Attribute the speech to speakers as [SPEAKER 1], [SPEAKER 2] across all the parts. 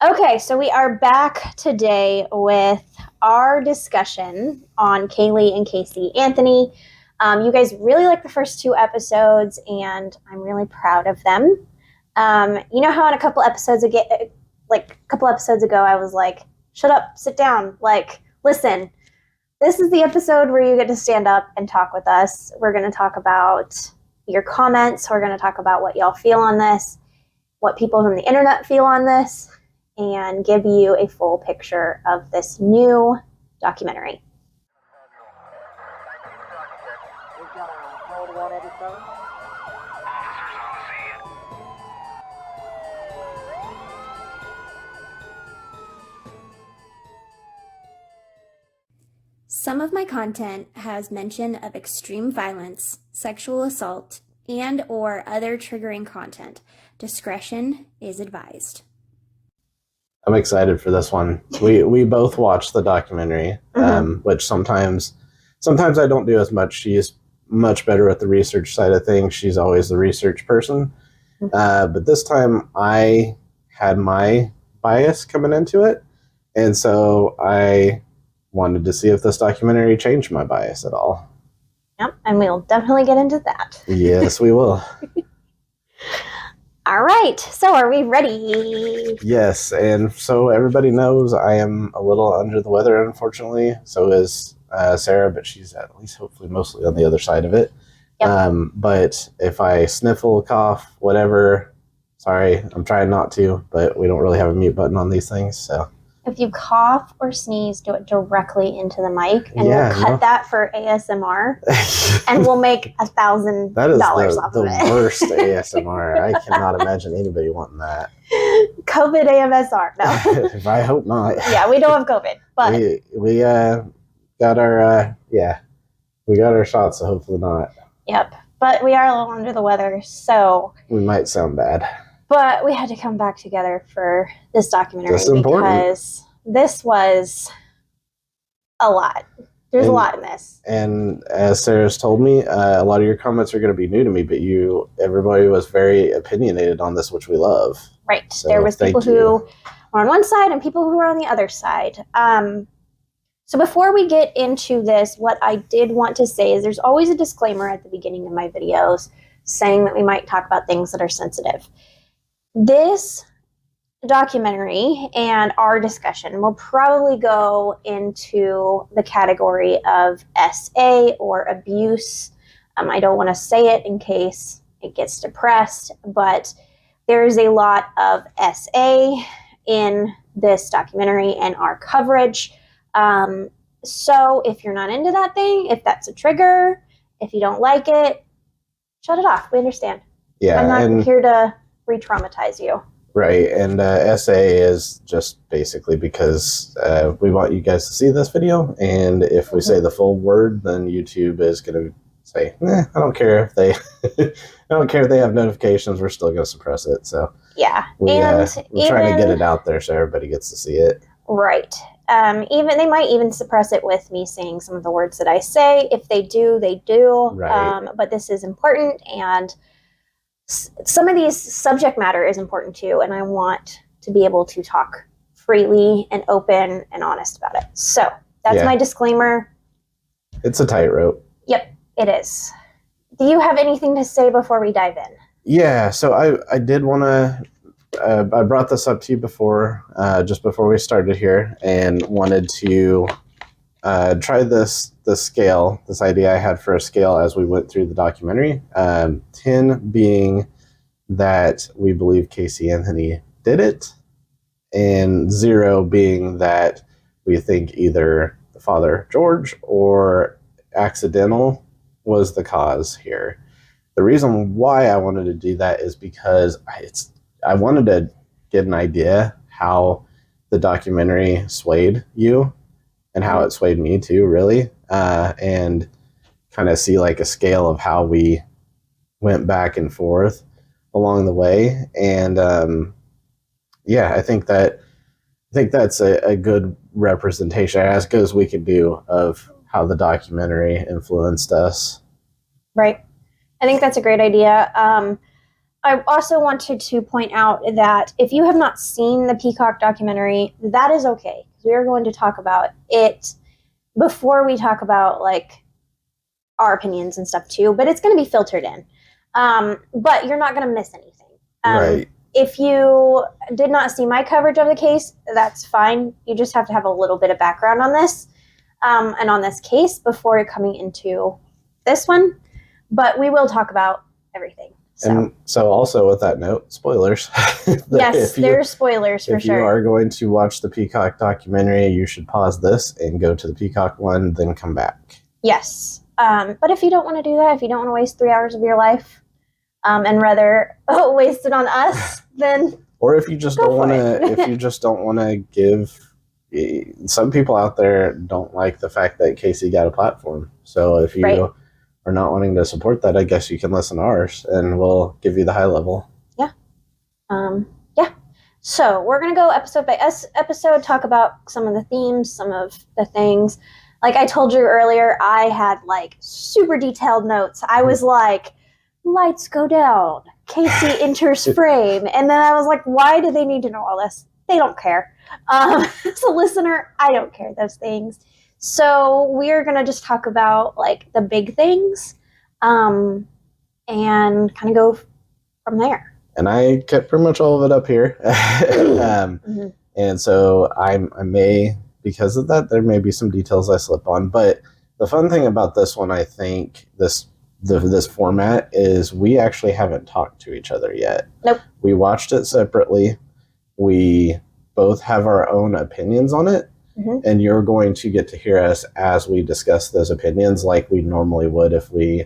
[SPEAKER 1] Okay, so we are back today with our discussion on Kaylee and Casey Anthony. You guys really liked the first two episodes, and I'm really proud of them. You know how in a couple episodes ago, I was like, "Shut up, sit down, like, listen." This is the episode where you get to stand up and talk with us. We're going to talk about your comments. We're going to talk about what y'all feel on this, what people from the internet feel on this, and give you a full picture of this new documentary. Some of my content has mention of extreme violence, sexual assault, and or other triggering content. Discretion is advised.
[SPEAKER 2] I'm excited for this one. We both watched the documentary, which sometimes I don't do as much. She's much better at the research side of things. She's always the research person. But this time I had my bias coming into it. And so I wanted to see if this documentary changed my bias at all.
[SPEAKER 1] Yep, and we'll definitely get into that.
[SPEAKER 2] Yes, we will.
[SPEAKER 1] All right, so are we ready?
[SPEAKER 2] Yes, and so everybody knows I am a little under the weather, unfortunately. So is Sarah, but she's at least hopefully mostly on the other side of it. Yep. But if I sniffle, cough, whatever, sorry, I'm trying not to, but we don't really have a mute button on these things, so.
[SPEAKER 1] If you cough or sneeze, do it directly into the mic, and we'll cut that for ASMR, and we'll make $1,000 off of it.
[SPEAKER 2] That is the worst ASMR. I cannot imagine anybody wanting that.
[SPEAKER 1] COVID AMSR, no.
[SPEAKER 2] I hope not.
[SPEAKER 1] Yeah, we don't have COVID, but
[SPEAKER 2] we got our we got our shots, so hopefully not.
[SPEAKER 1] Yep, but we are a little under the weather, so
[SPEAKER 2] we might sound bad.
[SPEAKER 1] But we had to come back together for this documentary because this was a lot. There's a lot in this.
[SPEAKER 2] And as Sarah's told me, a lot of your comments are going to be new to me, but everybody was very opinionated on this, which we love.
[SPEAKER 1] Right. So there was people who were on one side and people who were on the other side. So before we get into this, what I did want to say is there's always a disclaimer at the beginning of my videos saying that we might talk about things that are sensitive. This documentary and our discussion will probably go into the category of SA or abuse. I don't want to say it in case it gets depressed, but there is a lot of SA in this documentary and our coverage. So if you're not into that thing, if that's a trigger, if you don't like it, shut it off. We understand.
[SPEAKER 2] Yeah,
[SPEAKER 1] I'm not here to re-traumatize you.
[SPEAKER 2] Right, and SA is just basically because we want you guys to see this video, and if we say the full word, then YouTube is going to say, I don't care if they have notifications, we're still going to suppress it. So
[SPEAKER 1] yeah,
[SPEAKER 2] we're trying to get it out there so everybody gets to see it.
[SPEAKER 1] Right. Even they might even suppress it with me saying some of the words that I say. If they do, they do. Right. But this is important, and some of these subject matter is important too, and I want to be able to talk freely and open and honest about it. So that's my disclaimer.
[SPEAKER 2] It's a tightrope.
[SPEAKER 1] Yep, it is. Do you have anything to say before we dive in?
[SPEAKER 2] Yeah, so I did want to, I brought this up to you before, just before we started here, and wanted to try this scale, this idea I had for a scale as we went through the documentary. 10 being that we believe Casey Anthony did it, and 0 being that we think either the father George or accidental was the cause here. The reason why I wanted to do that is because I wanted to get an idea how the documentary swayed you and how it swayed me too, really, and kind of see like a scale of how we went back and forth along the way. And I think that's a good representation, as good as we could do, of how the documentary influenced us.
[SPEAKER 1] Right. I think that's a great idea. I also wanted to point out that if you have not seen the Peacock documentary, that is okay. We are going to talk about it before we talk about like our opinions and stuff too, but it's going to be filtered in. But you're not going to miss anything.
[SPEAKER 2] Right.
[SPEAKER 1] If you did not see my coverage of the case, that's fine. You just have to have a little bit of background on this and on this case before coming into this one. But we will talk about everything. So.
[SPEAKER 2] And so also with that note, spoilers.
[SPEAKER 1] Yes, there's spoilers for sure.
[SPEAKER 2] If you are going to watch the Peacock documentary, you should pause this and go to the Peacock one, then come back.
[SPEAKER 1] Yes. But if you don't want to do that, if you don't want to waste 3 hours of your life and rather waste it on us, then
[SPEAKER 2] or if you just don't want to, if you just don't want to give, some people out there don't like the fact that Casey got a platform. So if you are not wanting to support that, I guess you can listen to ours and we'll give you the high level.
[SPEAKER 1] Yeah. Yeah. So we're going to go episode by episode, talk about some of the themes, some of the things. Like I told you earlier, I had like super detailed notes. I was like, lights go down, Casey enters frame. And then I was like, why do they need to know all this? They don't care. As a listener, I don't care those things. So we're going to just talk about like the big things and kind of go from there.
[SPEAKER 2] And I kept pretty much all of it up here. And so I may, because of that, there may be some details I slip on. But the fun thing about this one, I think, this format is we actually haven't talked to each other yet.
[SPEAKER 1] Nope.
[SPEAKER 2] We watched it separately. We both have our own opinions on it. And you're going to get to hear us as we discuss those opinions like we normally would if we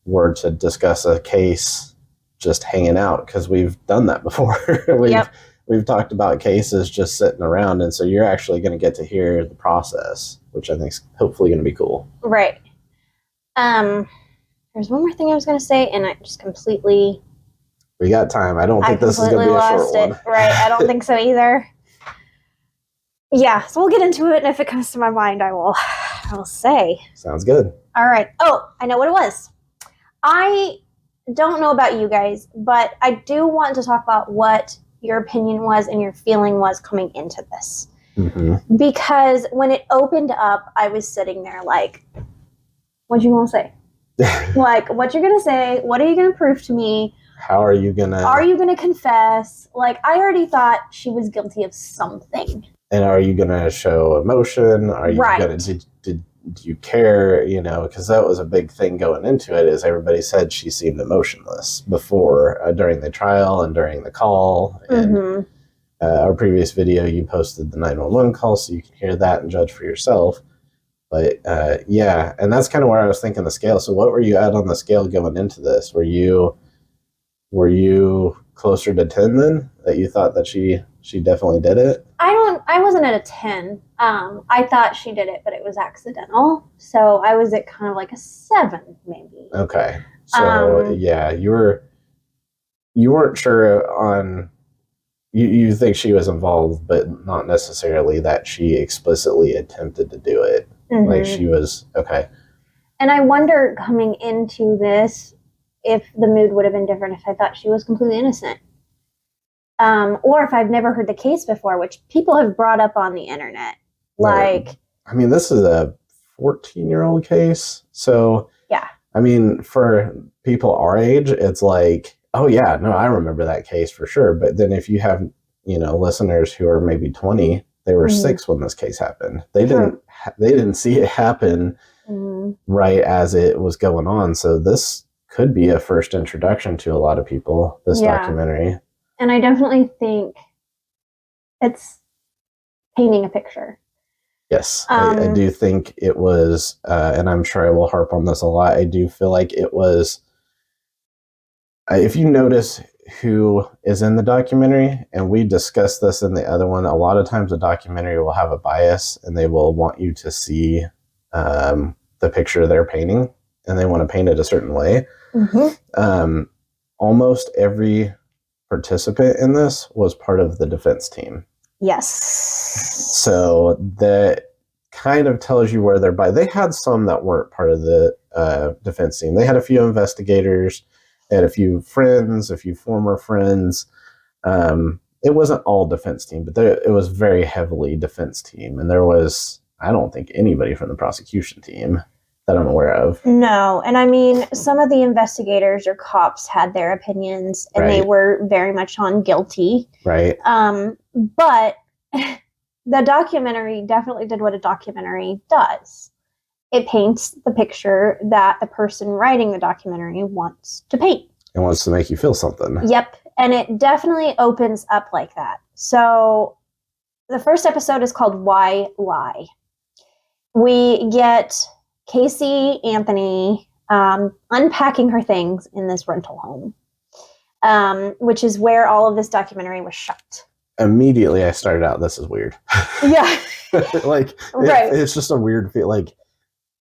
[SPEAKER 2] were to discuss a case just hanging out, because we've done that before. We've talked about cases just sitting around, and so you're actually going to get to hear the process, which I think is hopefully going to be cool.
[SPEAKER 1] Right. There's one more thing I was going to say, and I just completely...
[SPEAKER 2] We got time. I don't think this is going to be a short one.
[SPEAKER 1] Right, I don't think so either. Yeah, so we'll get into it, and if it comes to my mind, I will say.
[SPEAKER 2] Sounds good.
[SPEAKER 1] All right. Oh, I know what it was. I don't know about you guys, but I do want to talk about what your opinion was and your feeling was coming into this. Because when it opened up, I was sitting there like, what you going to say? Like, what you're going to say? What are you going to prove to me?
[SPEAKER 2] How are you going to...
[SPEAKER 1] Are you going to confess? Like, I already thought she was guilty of something.
[SPEAKER 2] And are you going to show emotion? Are you going to... Did you care? You know, because that was a big thing going into it, is everybody said she seemed emotionless before, during the trial and during the call. And our previous video, you posted the 911 call, so you can hear that and judge for yourself. But yeah, and that's kind of where I was thinking the scale. So what were you at on the scale going into this? Were you closer to 10 then, that you thought that she definitely did it?
[SPEAKER 1] I wasn't at a 10. I thought she did it, but it was accidental. So I was at kind of like a 7, maybe.
[SPEAKER 2] Okay. So yeah, you weren't sure on, you think she was involved, but not necessarily that she explicitly attempted to do it. Like she was, okay.
[SPEAKER 1] And I wonder coming into this if the mood would have been different if I thought she was completely innocent. Or if I've never heard the case before, which people have brought up on the internet. Like,
[SPEAKER 2] I mean, this is a 14-year-old case. So,
[SPEAKER 1] yeah.
[SPEAKER 2] I mean, for people our age, it's like, oh yeah, no, I remember that case for sure. But then if you have, listeners who are maybe 20, they were 6 when this case happened. They didn't see it happen right as it was going on. So this could be a first introduction to a lot of people, this documentary.
[SPEAKER 1] And I definitely think it's painting a picture.
[SPEAKER 2] Yes, I do think it was, and I'm sure I will harp on this a lot, I do feel like it was, if you notice who is in the documentary, and we discussed this in the other one, a lot of times a documentary will have a bias, and they will want you to see the picture they're painting, and they want to paint it a certain way. Almost every participant in this was part of the defense team.
[SPEAKER 1] Yes.
[SPEAKER 2] So that kind of tells you where they're by. They had some that weren't part of the defense team. They had a few investigators. had a few friends, a few former friends. It wasn't all defense team, but it was very heavily defense team. And there was, I don't think, anybody from the prosecution team that I'm aware of.
[SPEAKER 1] No. And I mean, some of the investigators or cops had their opinions, and they were very much on guilty.
[SPEAKER 2] Right.
[SPEAKER 1] But the documentary definitely did what a documentary does. It paints the picture that the person writing the documentary wants to paint.
[SPEAKER 2] It wants to make you feel something.
[SPEAKER 1] Yep. And it definitely opens up like that. So the first episode is called Why Lie? We get Casey Anthony unpacking her things in this rental home, which is where all of this documentary was shot.
[SPEAKER 2] Immediately I started out, this is weird.
[SPEAKER 1] Yeah.
[SPEAKER 2] Like,
[SPEAKER 1] right.
[SPEAKER 2] It's just a weird feel. Like,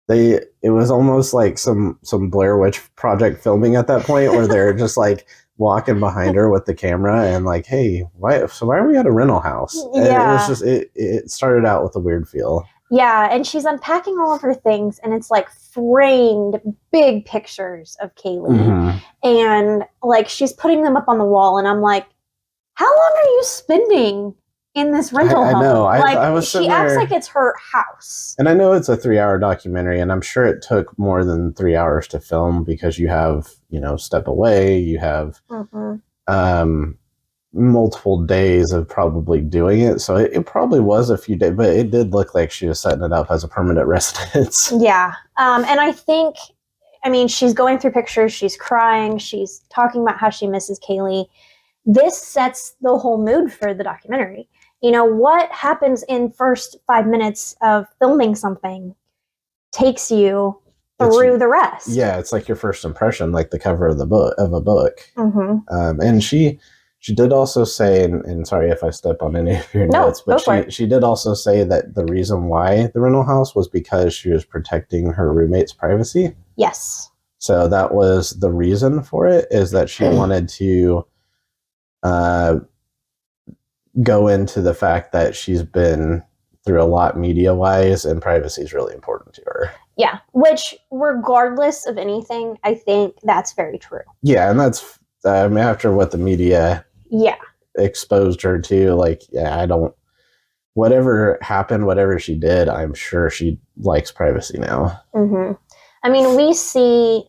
[SPEAKER 2] it was almost like some Blair Witch Project filming at that point, where they're just like walking behind her with the camera and like, hey, why are we at a rental house? And
[SPEAKER 1] yeah.
[SPEAKER 2] It was just, it started out with a weird feel.
[SPEAKER 1] Yeah, and she's unpacking all of her things, and it's like framed big pictures of Kaylee.
[SPEAKER 2] Mm-hmm.
[SPEAKER 1] And like she's putting them up on the wall, and I'm like, how long are you spending in this rental home?
[SPEAKER 2] I know.
[SPEAKER 1] Like,
[SPEAKER 2] I was
[SPEAKER 1] she acts like it's her house.
[SPEAKER 2] And I know it's a 3-hour documentary, and I'm sure it took more than 3 hours to film, because you have, step away, you have multiple days of probably doing it. So it probably was a few days, but it did look like she was setting it up as a permanent residence.
[SPEAKER 1] Yeah. And I think, she's going through pictures, she's crying, she's talking about how she misses Kaylee. This sets the whole mood for the documentary. What happens in first 5 minutes of filming something takes you through the rest.
[SPEAKER 2] Yeah, it's like your first impression, like the cover of a book.
[SPEAKER 1] Mm-hmm.
[SPEAKER 2] And she did also say, and sorry if I step on any of your notes, but she did also say that the reason why the rental house was because she was protecting her roommate's privacy.
[SPEAKER 1] Yes.
[SPEAKER 2] So that was the reason for it, is that she wanted to go into the fact that she's been through a lot media-wise, and privacy is really important to her.
[SPEAKER 1] Yeah, which, regardless of anything, I think that's very true.
[SPEAKER 2] Yeah, and that's, after what the media exposed her to, like, whatever happened, whatever she did, I'm sure she likes privacy now.
[SPEAKER 1] Mm-hmm. We see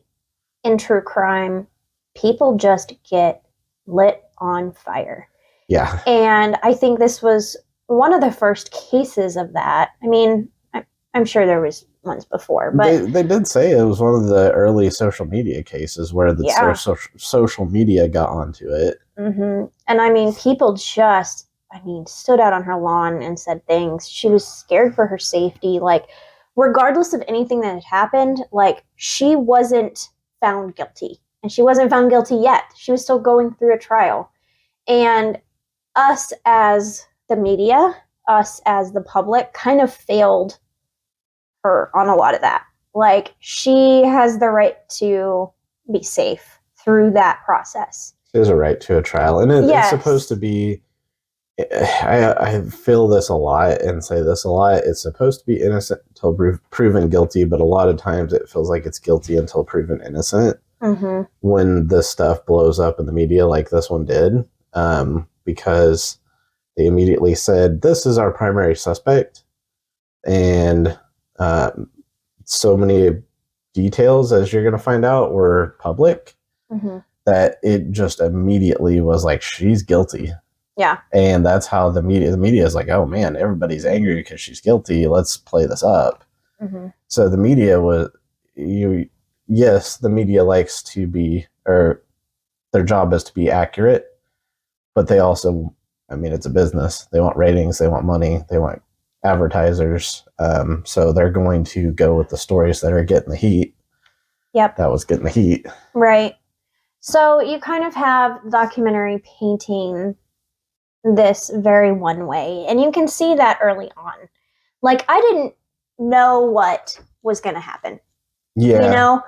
[SPEAKER 1] in true crime, people just get lit on fire.
[SPEAKER 2] Yeah.
[SPEAKER 1] And I think this was one of the first cases of that. I'm sure there was ones before, but
[SPEAKER 2] they did say it was one of the early social media cases where the social media got onto it.
[SPEAKER 1] Mm-hmm. And people just, stood out on her lawn and said things. She was scared for her safety. Like, regardless of anything that had happened, like, she wasn't found guilty, and she wasn't found guilty yet. She was still going through a trial. And us as the media, us as the public, kind of failed her on a lot of that. Like, she has the right to be safe through that process.
[SPEAKER 2] She has a right to a trial, and it's supposed to be, I feel this a lot and say this a lot, it's supposed to be innocent until proven guilty, but a lot of times it feels like it's guilty until proven innocent.
[SPEAKER 1] Mm-hmm.
[SPEAKER 2] When this stuff blows up in the media like this one did, because they immediately said, this is our primary suspect, and so many details, as you're going to find out, were public, that it just immediately was like, she's guilty.
[SPEAKER 1] Yeah.
[SPEAKER 2] And that's how the media is like, oh man, everybody's angry because she's guilty, let's play this up. So the media the media likes to be, or their job is to be accurate, but they also, it's a business. They want ratings, they want money, they want advertisers. So they're going to go with the stories that are getting the heat.
[SPEAKER 1] Yep.
[SPEAKER 2] That was getting the heat.
[SPEAKER 1] Right. So you kind of have the documentary painting this very one way, and you can see that early on. Like, I didn't know what was going to happen.
[SPEAKER 2] Yeah.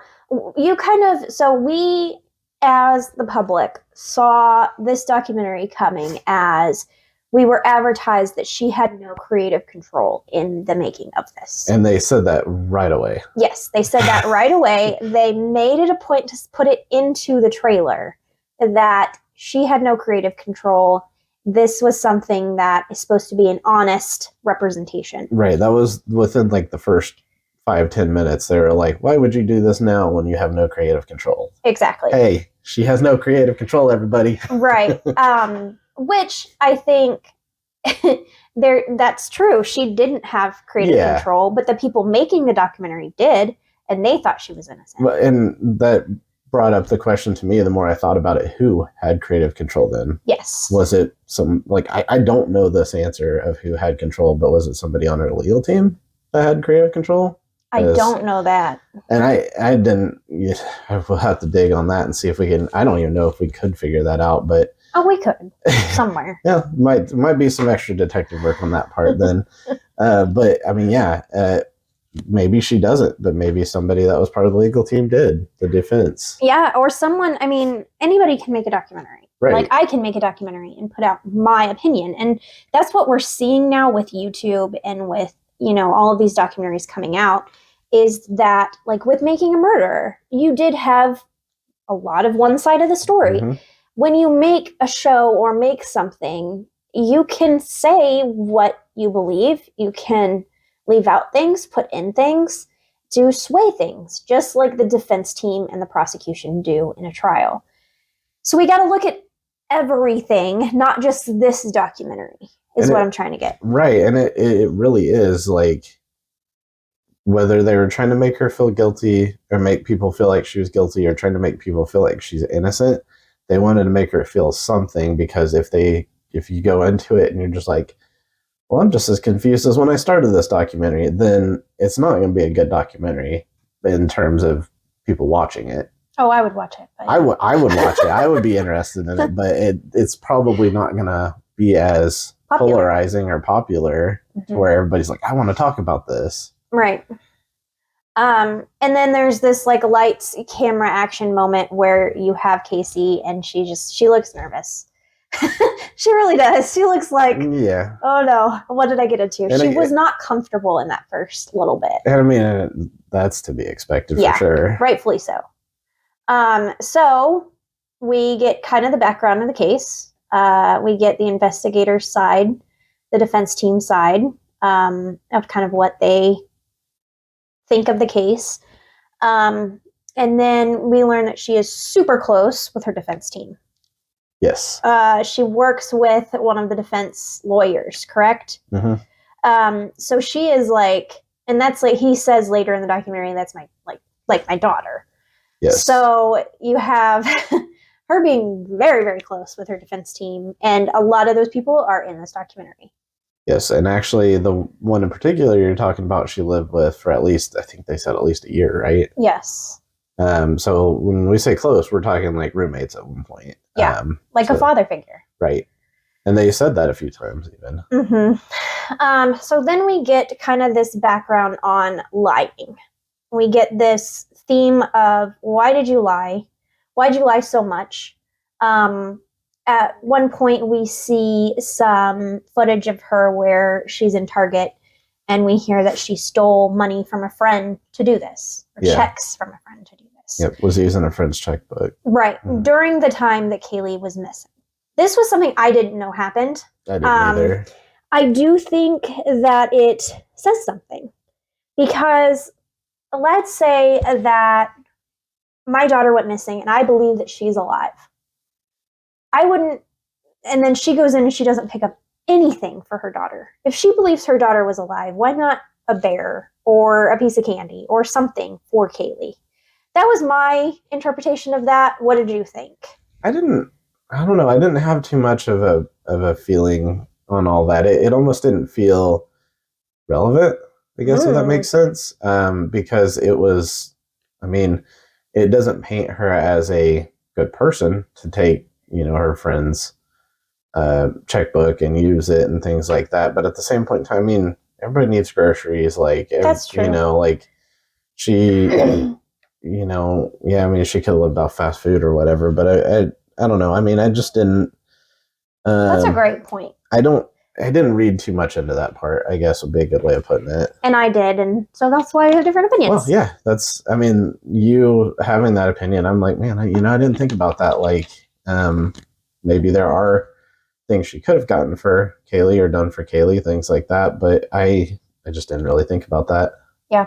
[SPEAKER 1] So we, as the public, saw this documentary coming as we were advertised that she had no creative control in the making of this.
[SPEAKER 2] And they said that right away.
[SPEAKER 1] Yes, they said that right away. They made it a point to put it into the trailer that she had no creative control. This was something that is supposed to be an honest representation.
[SPEAKER 2] Right. That was within like the first 5-10 minutes. They were like, why would you do this now when you have no creative control?
[SPEAKER 1] Exactly.
[SPEAKER 2] Hey, she has no creative control, everybody.
[SPEAKER 1] Right. Which I think that's true. She didn't have creative control, but the people making the documentary did, and they thought she was innocent.
[SPEAKER 2] And that brought up the question to me the more I thought about it, who had creative control then?
[SPEAKER 1] Yes.
[SPEAKER 2] Was it some, like, I don't know this answer of who had control, but was it somebody on her legal team that had creative control?
[SPEAKER 1] I don't know that.
[SPEAKER 2] And I didn't, we'll have to dig on that and see if we can, I don't even know if we could figure that out, but.
[SPEAKER 1] Oh, we could, somewhere.
[SPEAKER 2] Yeah, might be some extra detective work on that part then. But, I mean, maybe she doesn't, but maybe somebody that was part of the legal team did, the defense.
[SPEAKER 1] Yeah, or someone, I mean, anybody can make a documentary.
[SPEAKER 2] Right.
[SPEAKER 1] Like, I can make a documentary and put out my opinion. And that's what we're seeing now with YouTube and with, all of these documentaries coming out, is that, like, with Making a Murder, you did have a lot of one side of the story. Mm-hmm. When you make a show or make something, you can say what you believe. You can leave out things, put in things, to sway things, just like the defense team and the prosecution do in a trial. So we got to look at everything, not just this documentary, is what I'm trying to get.
[SPEAKER 2] Right, and it really is, like, whether they were trying to make her feel guilty or make people feel like she was guilty or trying to make people feel like she's innocent, they wanted to make her feel something, because if you go into it and you're just like, well, I'm just as confused as when I started this documentary, then it's not going to be a good documentary in terms of people watching it.
[SPEAKER 1] Oh, I would watch it.
[SPEAKER 2] But I would watch it. I would be interested in it, but it's probably not going to be as polarizing or popular to where everybody's like, I want to talk about this.
[SPEAKER 1] Right. And then there's this like lights camera action moment where you have Casey and she looks nervous. She really does. She looks like, oh no, what did I get into? And she was not comfortable in that first little bit.
[SPEAKER 2] And I mean, that's to be expected for sure.
[SPEAKER 1] Rightfully so. So we get kind of the background of the case. We get the investigator's side, the defense team side, of kind of what they think of the case. And then we learn that she is super close with her defense team.
[SPEAKER 2] Yes.
[SPEAKER 1] She works with one of the defense lawyers, correct? Mm-hmm. So she is like, and that's like, he says later in the documentary, that's my, like my daughter.
[SPEAKER 2] Yes.
[SPEAKER 1] So you have her being very, very close with her defense team. And a lot of those people are in this documentary.
[SPEAKER 2] Yes. And actually the one in particular you're talking about, she lived with for at least, I think they said at least a year, right?
[SPEAKER 1] Yes.
[SPEAKER 2] So when we say close, we're talking like roommates at one point.
[SPEAKER 1] Yeah, a father figure.
[SPEAKER 2] Right. And they said that a few times even.
[SPEAKER 1] Mm-hmm. So then we get kind of this background on lying. We get this theme of, why did you lie? Why'd you lie so much? At one point we see some footage of her where she's in Target and we hear that she stole money from a friend to do this, or checks from a friend to do this.
[SPEAKER 2] Yep, was using a friend's checkbook.
[SPEAKER 1] Right, during the time that Kaylee was missing. This was something I didn't know happened.
[SPEAKER 2] I didn't either.
[SPEAKER 1] I do think that it says something. Because let's say that my daughter went missing and I believe that she's alive. I wouldn't, and then she goes in and she doesn't pick up anything for her daughter. If she believes her daughter was alive, why not a bear or a piece of candy or something for Kaylee? That was my interpretation of that. What did you think? I don't
[SPEAKER 2] know. I didn't have too much of a feeling on all that. It almost didn't feel relevant, I guess, if that makes sense. Because it was, I mean, it doesn't paint her as a good person to take, her friend's checkbook and use it and things like that. But at the same point in time, I mean, everybody needs groceries. Like,
[SPEAKER 1] that's true.
[SPEAKER 2] Like she, I mean, she could have lived off fast food or whatever, but I don't know. I mean, I just didn't.
[SPEAKER 1] That's a great point.
[SPEAKER 2] I didn't read too much into that part, I guess would be a good way of putting it.
[SPEAKER 1] And I did, and so that's why I have different opinions.
[SPEAKER 2] Well, yeah, you having that opinion, I'm like, man, I didn't think about that. Like, maybe there are things she could have gotten for Kaylee or done for Kaylee, things like that, but I just didn't really think about that.
[SPEAKER 1] Yeah.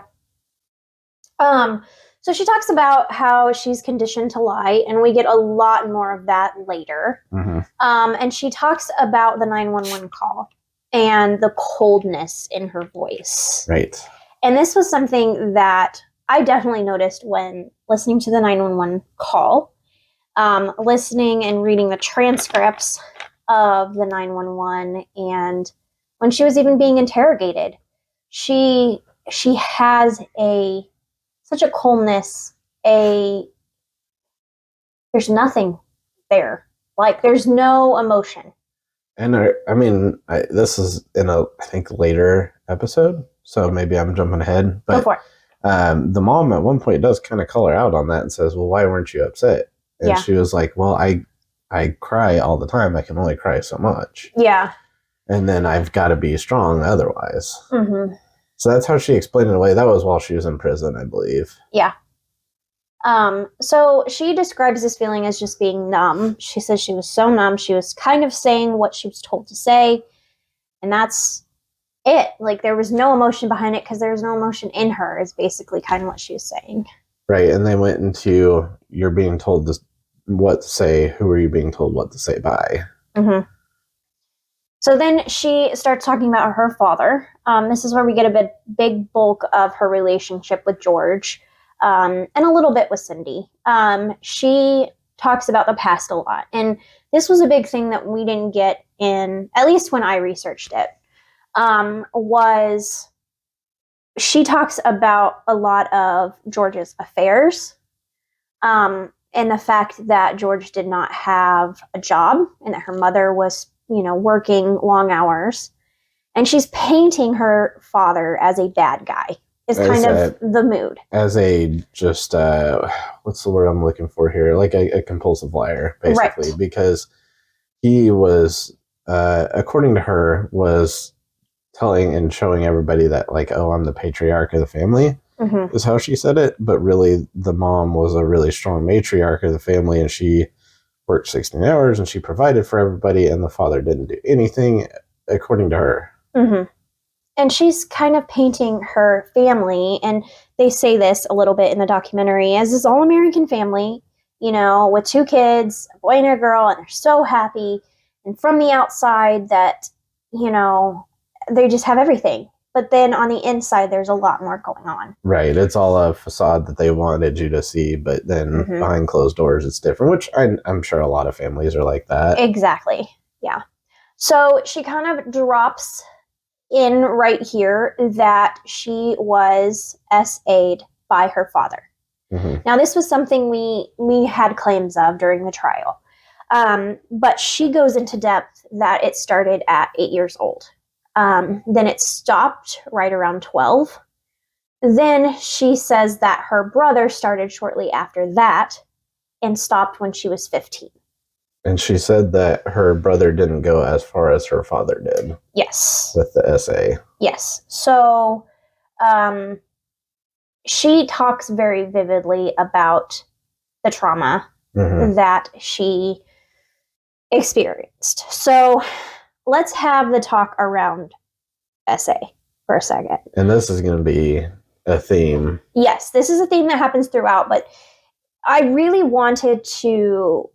[SPEAKER 1] So she talks about how she's conditioned to lie, and we get a lot more of that later.
[SPEAKER 2] Mm-hmm.
[SPEAKER 1] And she talks about the 911 call and the coldness in her voice.
[SPEAKER 2] Right.
[SPEAKER 1] And this was something that I definitely noticed when listening to the 911 call, listening and reading the transcripts of the 911, and when she was even being interrogated, she has such a calmness, there's nothing there. Like, there's no emotion.
[SPEAKER 2] And this is in I think later episode, so maybe I'm jumping ahead. But
[SPEAKER 1] Go for it.
[SPEAKER 2] The mom at one point does kind of call her out on that and says, well, why weren't you upset? And she was like, well, I cry all the time. I can only cry so much.
[SPEAKER 1] Yeah.
[SPEAKER 2] And then I've got to be strong otherwise.
[SPEAKER 1] Mm-hmm.
[SPEAKER 2] So that's how she explained it away. That was while she was in prison, I believe.
[SPEAKER 1] Yeah. So she describes this feeling as just being numb. She says she was so numb. She was kind of saying what she was told to say. And that's it. Like, there was no emotion behind it because there was no emotion in her, is basically kind of what she was saying.
[SPEAKER 2] Right. And they went into, you're being told what to say. Who are you being told what to say by? Mm-hmm.
[SPEAKER 1] So then she starts talking about her father. This is where we get a big bulk of her relationship with George, and a little bit with Cindy. She talks about the past a lot. And this was a big thing that we didn't get in, at least when I researched it, was she talks about a lot of George's affairs, and the fact that George did not have a job and that her mother was working long hours, and she's painting her father as a bad guy is kind of the mood.
[SPEAKER 2] As just what's the word I'm looking for here? Like a compulsive liar, basically, right. Because he was, according to her, was telling and showing everybody that, like, oh, I'm the patriarch of the family, mm-hmm. is how she said it. But really, the mom was a really strong matriarch of the family, and she worked 16 hours and she provided for everybody, and the father didn't do anything, according to her.
[SPEAKER 1] Mm-hmm. And she's kind of painting her family, and they say this a little bit in the documentary, as this all-American family, with 2 kids, a boy and a girl, and they're so happy. And from the outside that, they just have everything. But then on the inside, there's a lot more going on.
[SPEAKER 2] Right. It's all a facade that they wanted you to see, but then mm-hmm. behind closed doors, it's different, which I'm sure a lot of families are like that.
[SPEAKER 1] Exactly. Yeah. So she kind of drops in right here that she was SA'd by her father. Mm-hmm. Now, this was something we had claims of during the trial. But she goes into depth that it started at 8 years old. Then it stopped right around 12. Then she says that her brother started shortly after that and stopped when she was 15.
[SPEAKER 2] And she said that her brother didn't go as far as her father did.
[SPEAKER 1] Yes.
[SPEAKER 2] With the SA.
[SPEAKER 1] Yes. So she talks very vividly about the trauma mm-hmm. that she experienced. So let's have the talk around SA for a second.
[SPEAKER 2] And this is going to be a theme.
[SPEAKER 1] Yes, this is a theme that happens throughout, but I really wanted to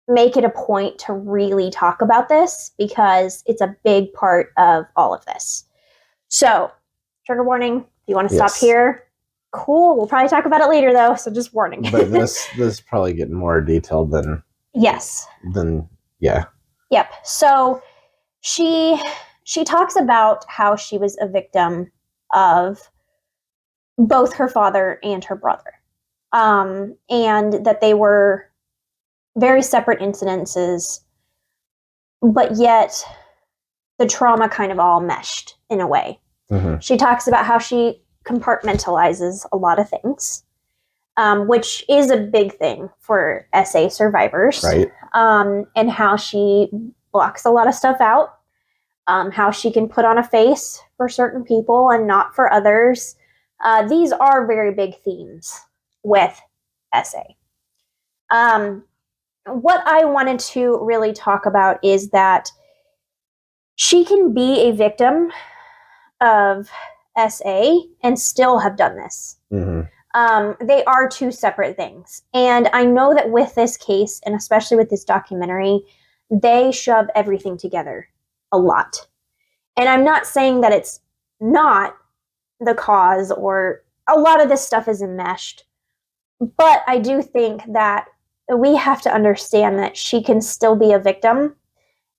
[SPEAKER 1] make it a point to really talk about this because it's a big part of all of this. So, trigger warning, if you want to stop here, cool. We'll probably talk about it later, though, so just warning.
[SPEAKER 2] But this is probably getting more detailed than...
[SPEAKER 1] Yes.
[SPEAKER 2] Yeah.
[SPEAKER 1] Yep. So she talks about how she was a victim of both her father and her brother, and that they were very separate incidences, but yet the trauma kind of all meshed in a way. Mm-hmm. She talks about how she compartmentalizes a lot of things, which is a big thing for SA survivors.
[SPEAKER 2] Right.
[SPEAKER 1] And how she blocks a lot of stuff out. how she can put on a face for certain people and not for others. These are very big themes with SA. What I wanted to really talk about is that she can be a victim of SA and still have done this. They are two separate things. And I know that with this case, and especially with this documentary, they shove everything together a lot. And I'm not saying that it's not the cause, or a lot of this stuff is enmeshed. But I do think that we have to understand that she can still be a victim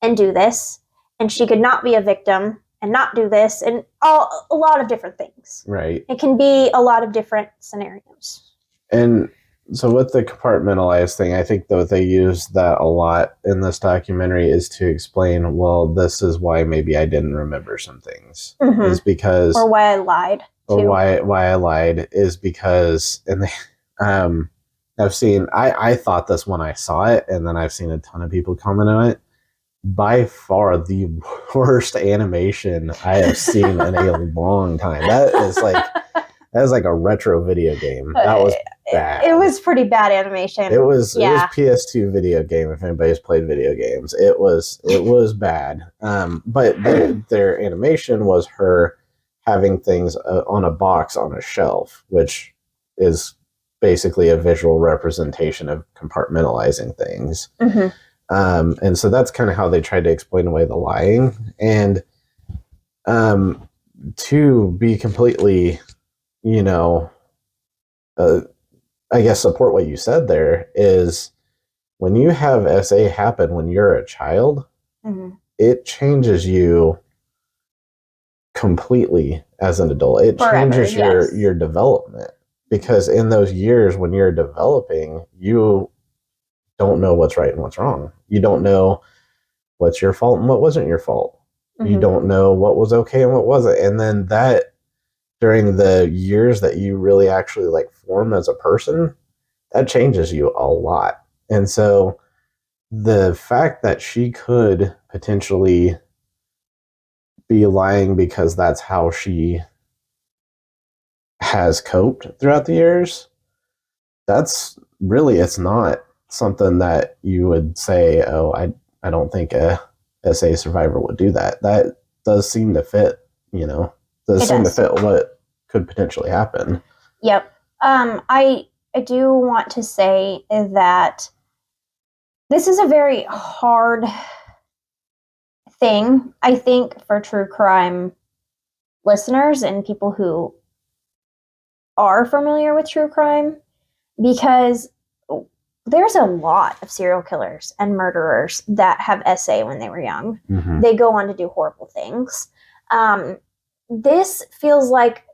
[SPEAKER 1] and do this, and she could not be a victim and not do this, and a lot of different things.
[SPEAKER 2] Right.
[SPEAKER 1] It can be a lot of different scenarios.
[SPEAKER 2] And so with the compartmentalized thing, I think that they use that a lot in this documentary is to explain, well, this is why maybe I didn't remember some things. Is because...
[SPEAKER 1] Or why I lied.
[SPEAKER 2] Or why I lied is because... And they, I've seen... I thought this when I saw it, and then I've seen a ton of people comment on it. By far the worst animation I have seen in a long time. That is like a retro video game. That was bad.
[SPEAKER 1] It was pretty bad animation.
[SPEAKER 2] It was PS2 video game. If anybody's played video games, it was bad. But their animation was her having things on a box on a shelf, which is basically a visual representation of compartmentalizing things. And so that's kind of how they tried to explain away the lying. And to be completely, I guess support what you said there is when you have SA happen when you're a child, it changes you completely as an adult. It changes your development, because in those years when you're developing, you don't know what's right and what's wrong. You don't know what's your fault and what wasn't your fault. You don't know what was okay and what wasn't. And then that, during the years that you really actually like form as a person, that changes you a lot. And so the fact that she could potentially be lying because that's how she has coped throughout the years, that's really, it's not something that you would say, oh, I don't think a SA survivor would do that. That does seem to fit, to fit what could potentially happen.
[SPEAKER 1] Yep. I do want to say that this is a very hard thing, I think, for true crime listeners and people who are familiar with true crime, because there's a lot of serial killers and murderers that have SA when they were young. They go on to do horrible things. This feels like,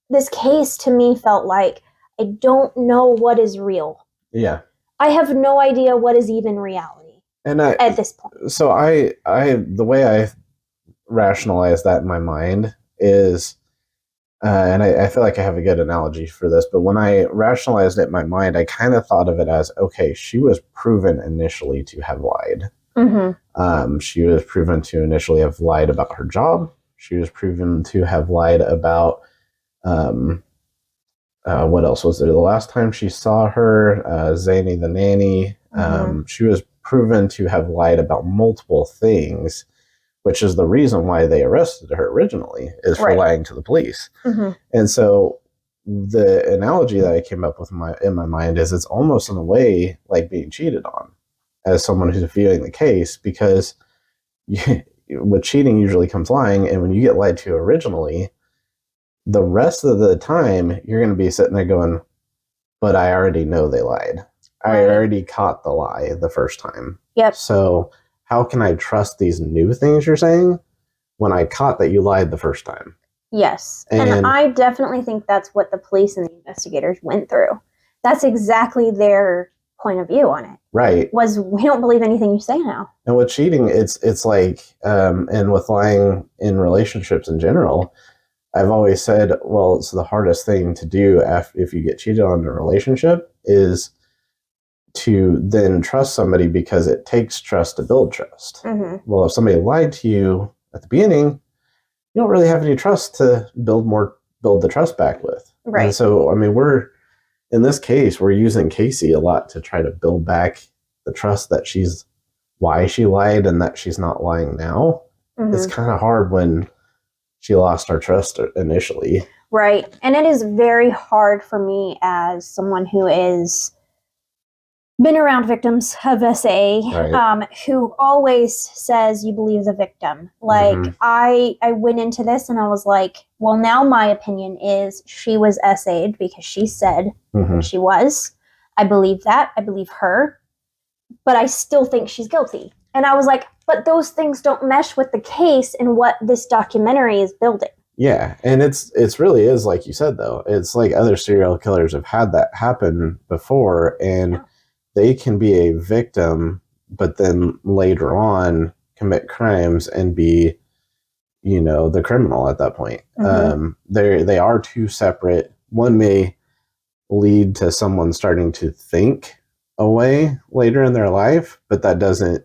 [SPEAKER 1] this case to me felt like, I don't know what is real. Yeah. I have no idea what is even reality at this point.
[SPEAKER 2] So the way I rationalize that in my mind is, and I feel like I have a good analogy for this, but when I rationalized it in my mind, I kind of thought of it as, okay, she was proven initially to have lied. She was proven to initially have lied about her job. She was proven to have lied about, what else was there? The last time she saw her, Zany the nanny, she was proven to have lied about multiple things, which is the reason why they arrested her originally, is for lying to the police. And so the analogy that I came up with in my mind is it's almost in a way like being cheated on as someone who's viewing the case, because with cheating usually comes lying, and when you get lied to originally, the rest of the time you're going to be sitting there going, but I already know they lied. I already caught the lie the first time. Yep. So how can I trust these new things you're saying when I caught that you lied the first time?
[SPEAKER 1] Yes. And I definitely think that's what the police and the investigators went through. That's exactly their point of view on it. Right. Was, we don't believe anything you say now.
[SPEAKER 2] And with cheating, it's like, and with lying in relationships in general, I've always said, well, it's the hardest thing to do if you get cheated on in a relationship is to then trust somebody, because it takes trust to build trust. Well, if somebody lied to you at the beginning, you don't really have any trust to build the trust back with.
[SPEAKER 1] Right.
[SPEAKER 2] And so, I mean, in this case, we're using Casey a lot to try to build back the trust that why she lied and that she's not lying now. Mm-hmm. It's kind of hard when she lost our trust initially.
[SPEAKER 1] Right. And it is very hard for me as someone who is been around victims of SA, right. Who always says you believe the victim. Like, mm-hmm. I went into this and I was like, well, now my opinion is she was SA'd because she said mm-hmm. she was. I believe that. I believe her. But I still think she's guilty. And I was like, but those things don't mesh with the case and what this documentary is building.
[SPEAKER 2] Yeah, and it's really is like you said, though. It's like other serial killers have had that happen before, and they can be a victim, but then later on commit crimes and be, the criminal at that point. Mm-hmm. They are two separate. One may lead to someone starting to think away later in their life, but that doesn't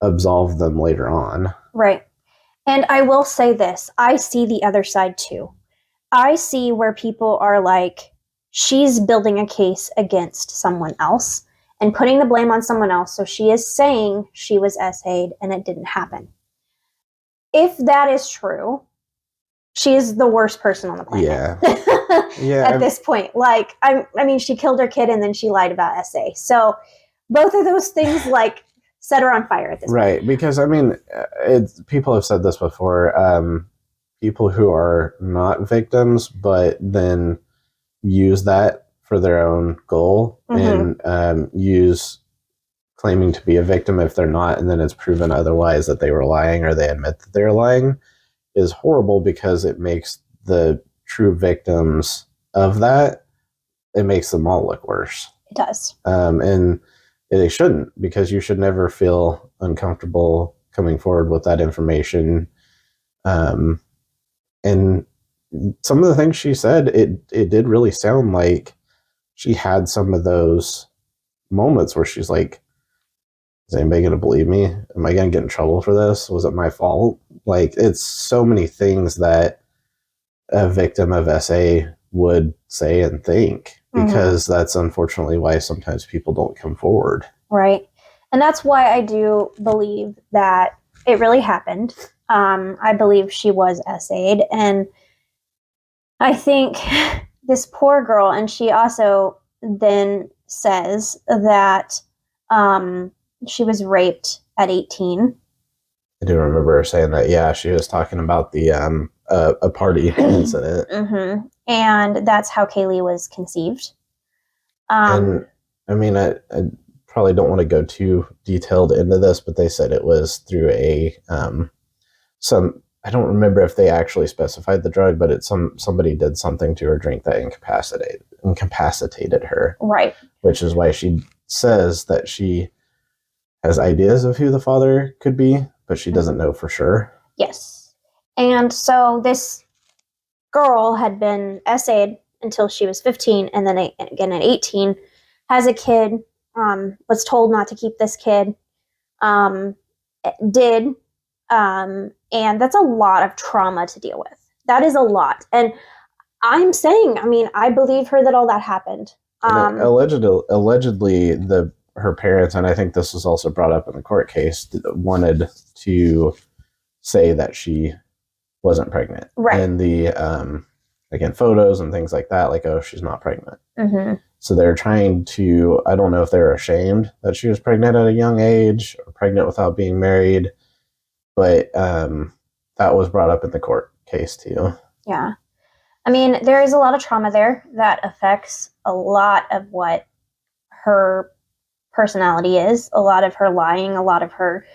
[SPEAKER 2] absolve them later on.
[SPEAKER 1] Right. And I will say this, I see the other side too. I see where people are like, she's building a case against someone else and putting the blame on someone else. So she is saying she was SA'd and it didn't happen. If that is true, she is the worst person on the planet.
[SPEAKER 2] Yeah.
[SPEAKER 1] At this point. Like, I mean, she killed her kid and then she lied about SA. So both of those things, like, set her on fire at this point.
[SPEAKER 2] Right, because, I mean, people have said this before. People who are not victims, but then use that for their own goal mm-hmm. and use claiming to be a victim if they're not, and then it's proven otherwise that they were lying or they admit that they're lying, is horrible because it makes the true victims of that, it makes them all look worse.
[SPEAKER 1] It does.
[SPEAKER 2] And they shouldn't, because you should never feel uncomfortable coming forward with that information. And some of the things she said, it did really sound like she had some of those moments where she's like, is anybody going to believe me? Am I going to get in trouble for this? Was it my fault? Like, it's so many things that a victim of SA would say and think, because mm-hmm. that's unfortunately why sometimes people don't come forward.
[SPEAKER 1] Right. And that's why I do believe that it really happened. I believe she was SA'd. And I think this poor girl, and she also then says that she was raped at 18.
[SPEAKER 2] I do remember her saying that. Yeah, she was talking about the a party incident.
[SPEAKER 1] Mm-hmm. And that's how Kaylee was conceived.
[SPEAKER 2] And I mean, I probably don't want to go too detailed into this, but they said it was through I don't remember if they actually specified the drug, but somebody did something to her drink that incapacitated her.
[SPEAKER 1] Right.
[SPEAKER 2] Which is why she says that she has ideas of who the father could be, but she doesn't know for sure.
[SPEAKER 1] Yes. And so this girl had been SA'd until she was 15, and then again at 18, has a kid, was told not to keep this kid, did, and that's a lot of trauma to deal with. That is a lot. And I'm saying, I mean, I believe her that all that happened.
[SPEAKER 2] Allegedly, her parents, and I think this was also brought up in the court case, wanted to say that she wasn't pregnant.
[SPEAKER 1] Right.
[SPEAKER 2] And the, again, photos and things like that, like, oh, she's not pregnant.
[SPEAKER 1] Mm-hmm.
[SPEAKER 2] So they're trying to, I don't know if they're ashamed that she was pregnant at a young age or pregnant without being married, but that was brought up in the court case too.
[SPEAKER 1] Yeah. I mean, there is a lot of trauma there that affects a lot of what her personality is, a lot of her lying, a lot of her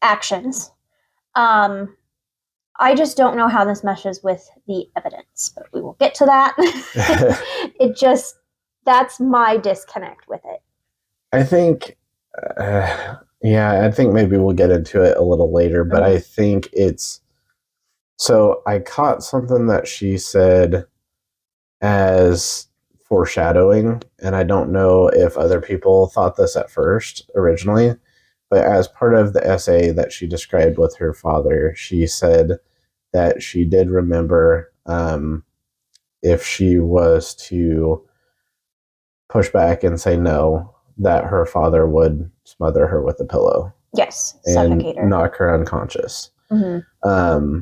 [SPEAKER 1] actions. I just don't know how this meshes with the evidence, but we will get to that. That's my disconnect with it.
[SPEAKER 2] I think, I think maybe we'll get into it a little later, but I think so I caught something that she said as foreshadowing, and I don't know if other people thought this at first originally, but as part of the essay that she described with her father, she said that she did remember if she was to push back and say no, that her father would smother her with a pillow.
[SPEAKER 1] Yes,
[SPEAKER 2] and
[SPEAKER 1] suffocate her.
[SPEAKER 2] knock her unconscious.
[SPEAKER 1] Mm-hmm.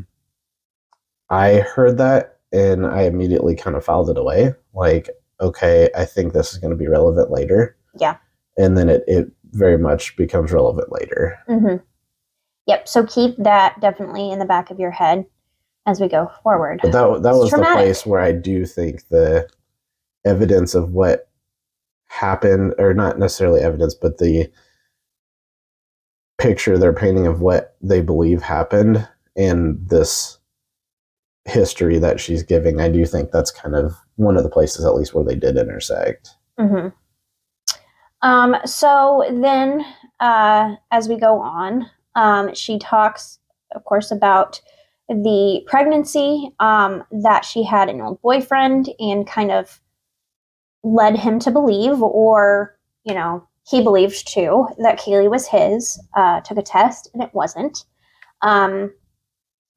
[SPEAKER 2] I heard that and I immediately kind of filed it away. Like, okay, I think this is going to be relevant later.
[SPEAKER 1] Yeah.
[SPEAKER 2] And then it very much becomes relevant later.
[SPEAKER 1] Mm-hmm. Yep. So keep that definitely in the back of your head as we go forward.
[SPEAKER 2] But that was
[SPEAKER 1] traumatic.
[SPEAKER 2] The place where I do think the evidence of what happened, or not necessarily evidence, but the picture they're painting of what they believe happened and this history that she's giving, I do think that's kind of one of the places, at least, where they did intersect.
[SPEAKER 1] Mm-hmm. So then, as we go on, she talks, of course, about the pregnancy, that she had an old boyfriend and kind of led him to believe, or, you know, he believed too, that Kaylee was his, took a test and it wasn't. And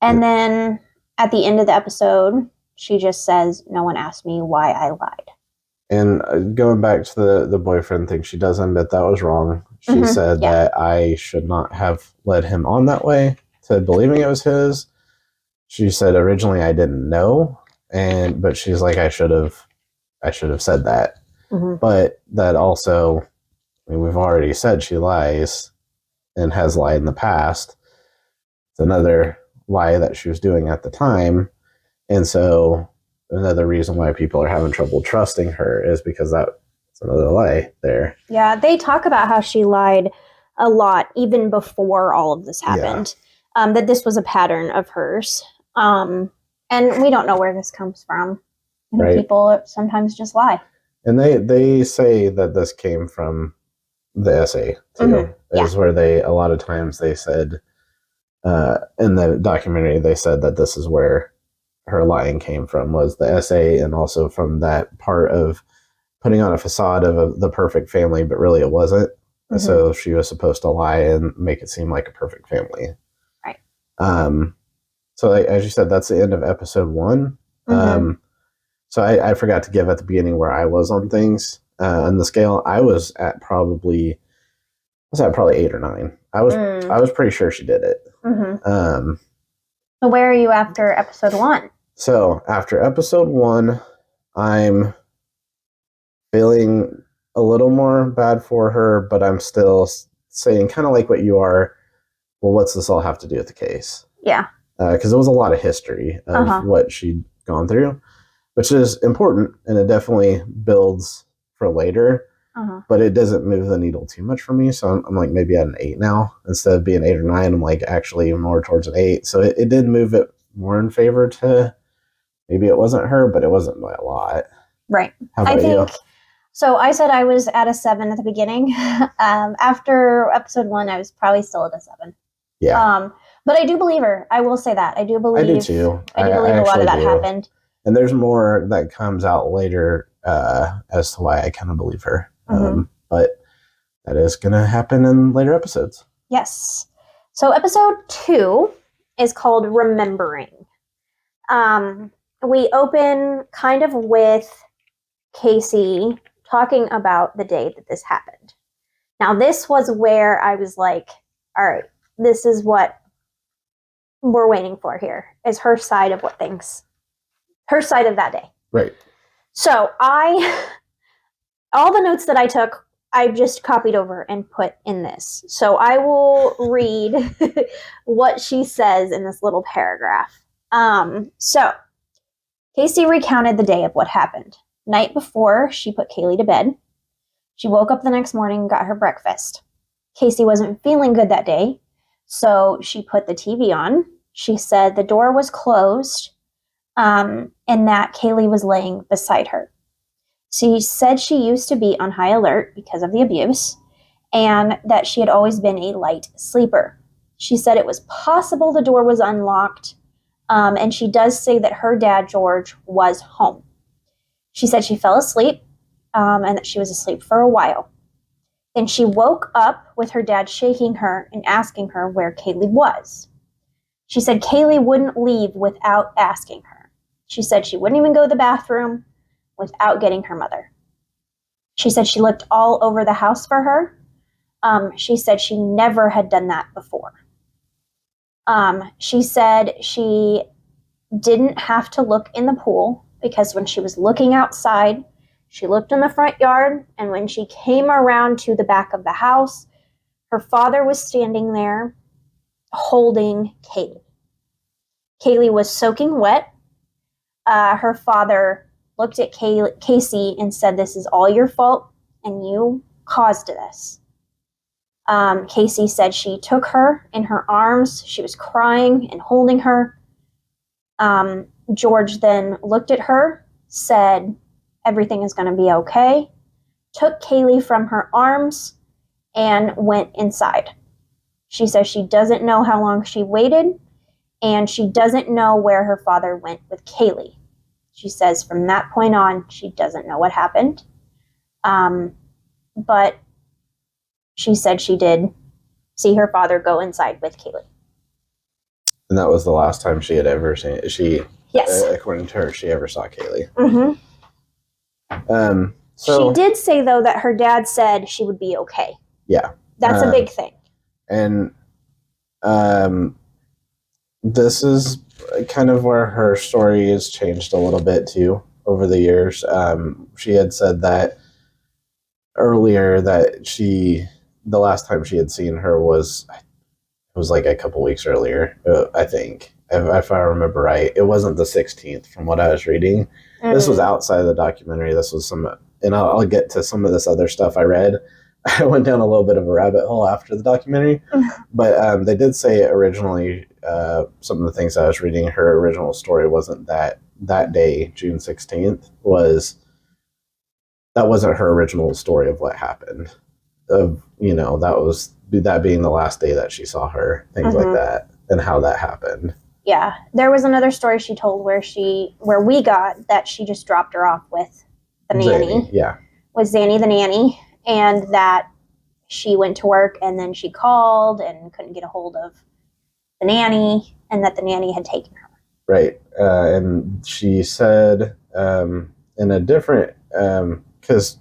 [SPEAKER 1] then at the end of the episode, she just says, no one asked me why I lied.
[SPEAKER 2] And going back to the boyfriend thing, she does admit that was wrong. She said that I should not have led him on that way to believing it was his. She said originally I didn't know, but she's like, I should have said that. Mm-hmm. But that also, I mean, we've already said she lies and has lied in the past. It's another lie that she was doing at the time. And so another reason why people are having trouble trusting her is because that's another lie there. Yeah,
[SPEAKER 1] they talk about how she lied a lot even before all of this happened. Yeah. That this was a pattern of hers. And we don't know where this comes from. Right. People sometimes just lie.
[SPEAKER 2] And they say that this came from the essay too. Mm-hmm. Is where a lot of times they said in the documentary, they said that this is where her lying came from, was the essay, and also from that part of putting on a facade of the perfect family, but really it wasn't. Mm-hmm. So she was supposed to lie and make it seem like a perfect family.
[SPEAKER 1] Right.
[SPEAKER 2] So as you said, that's the end of episode 1. Mm-hmm. So I forgot to give at the beginning where I was on things. On the scale, I was at probably 8 or 9. I was pretty sure she did it. Mm-hmm.
[SPEAKER 1] So where are you after episode 1?
[SPEAKER 2] So after episode 1, I'm feeling a little more bad for her, but I'm still saying, kind of like what you are, well, what's this all have to do with the case?
[SPEAKER 1] Yeah.
[SPEAKER 2] Because it was a lot of history of what she'd gone through, which is important, and it definitely builds for later, but it doesn't move the needle too much for me. So I'm like maybe at an 8 now. Instead of being 8 or 9, I'm like actually more towards an 8. So it did move it more in favor to maybe it wasn't her, but it wasn't by a lot.
[SPEAKER 1] Right.
[SPEAKER 2] How about you?
[SPEAKER 1] So I said I was at a 7 at the beginning. After episode 1, I was probably still at a 7.
[SPEAKER 2] Yeah.
[SPEAKER 1] But I do believe her. I will say that. I do believe.
[SPEAKER 2] I do too.
[SPEAKER 1] I do believe a lot of that happened.
[SPEAKER 2] And there's more that comes out later as to why I kind of believe her. Mm-hmm. But that is going to happen in later episodes.
[SPEAKER 1] Yes. So episode 2 is called Remembering. We open kind of with Casey talking about the day that this happened. Now, this was where I was like, all right, this is what we're waiting for here, is her side of her side of that day.
[SPEAKER 2] Right.
[SPEAKER 1] So all the notes that I took, I just copied over and put in this. So I will read what she says in this little paragraph. So Casey recounted the day of what happened. Night before, she put Kaylee to bed. She woke up the next morning and got her breakfast. Casey wasn't feeling good that day, so she put the TV on. She said the door was closed, and that Kaylee was laying beside her. She said she used to be on high alert because of the abuse, and that she had always been a light sleeper. She said it was possible the door was unlocked, and she does say that her dad, George, was home. She said she fell asleep, and that she was asleep for a while. Then she woke up with her dad shaking her and asking her where Kaylee was. She said Kaylee wouldn't leave without asking her. She said she wouldn't even go to the bathroom without getting her mother. She said she looked all over the house for her. She said she never had done that before. She said she didn't have to look in the pool because when she was looking outside, she looked in the front yard, and when she came around to the back of the house, her father was standing there holding Kaylee. Kaylee was soaking wet. Her father looked at Casey and said, "This is all your fault, and you caused this." Casey said she took her in her arms. She was crying and holding her. George then looked at her, said, "Everything is going to be okay," took Kaylee from her arms, and went inside. She says she doesn't know how long she waited, and she doesn't know where her father went with Kaylee. She says from that point on, she doesn't know what happened. But she said she did see her father go inside with Kaylee.
[SPEAKER 2] And that was the last time she had ever seen it.
[SPEAKER 1] Yes.
[SPEAKER 2] According to her, she ever saw Kaylee.
[SPEAKER 1] Mm-hmm.
[SPEAKER 2] So
[SPEAKER 1] she did say, though, that her dad said she would be okay.
[SPEAKER 2] Yeah.
[SPEAKER 1] That's a big thing.
[SPEAKER 2] And this is kind of where her story has changed a little bit, too, over the years. She had said that earlier that the last time she had seen her was like a couple weeks earlier, I think, if I remember right. It wasn't the 16th from what I was reading. Mm-hmm. This was outside of the documentary. This was and I'll get to some of this other stuff I read. I went down a little bit of a rabbit hole after the documentary, but they did say originally, some of the things I was reading, her original story wasn't that day, June 16th, that wasn't her original story of what happened. That being the last day that she saw her, things like that, and how that happened.
[SPEAKER 1] Yeah, there was another story she told where we got that she just dropped her off with the nanny. With Zanny the nanny, and that she went to work and then she called and couldn't get a hold of the nanny, and that the nanny had taken her.
[SPEAKER 2] Right, and she said in a different, because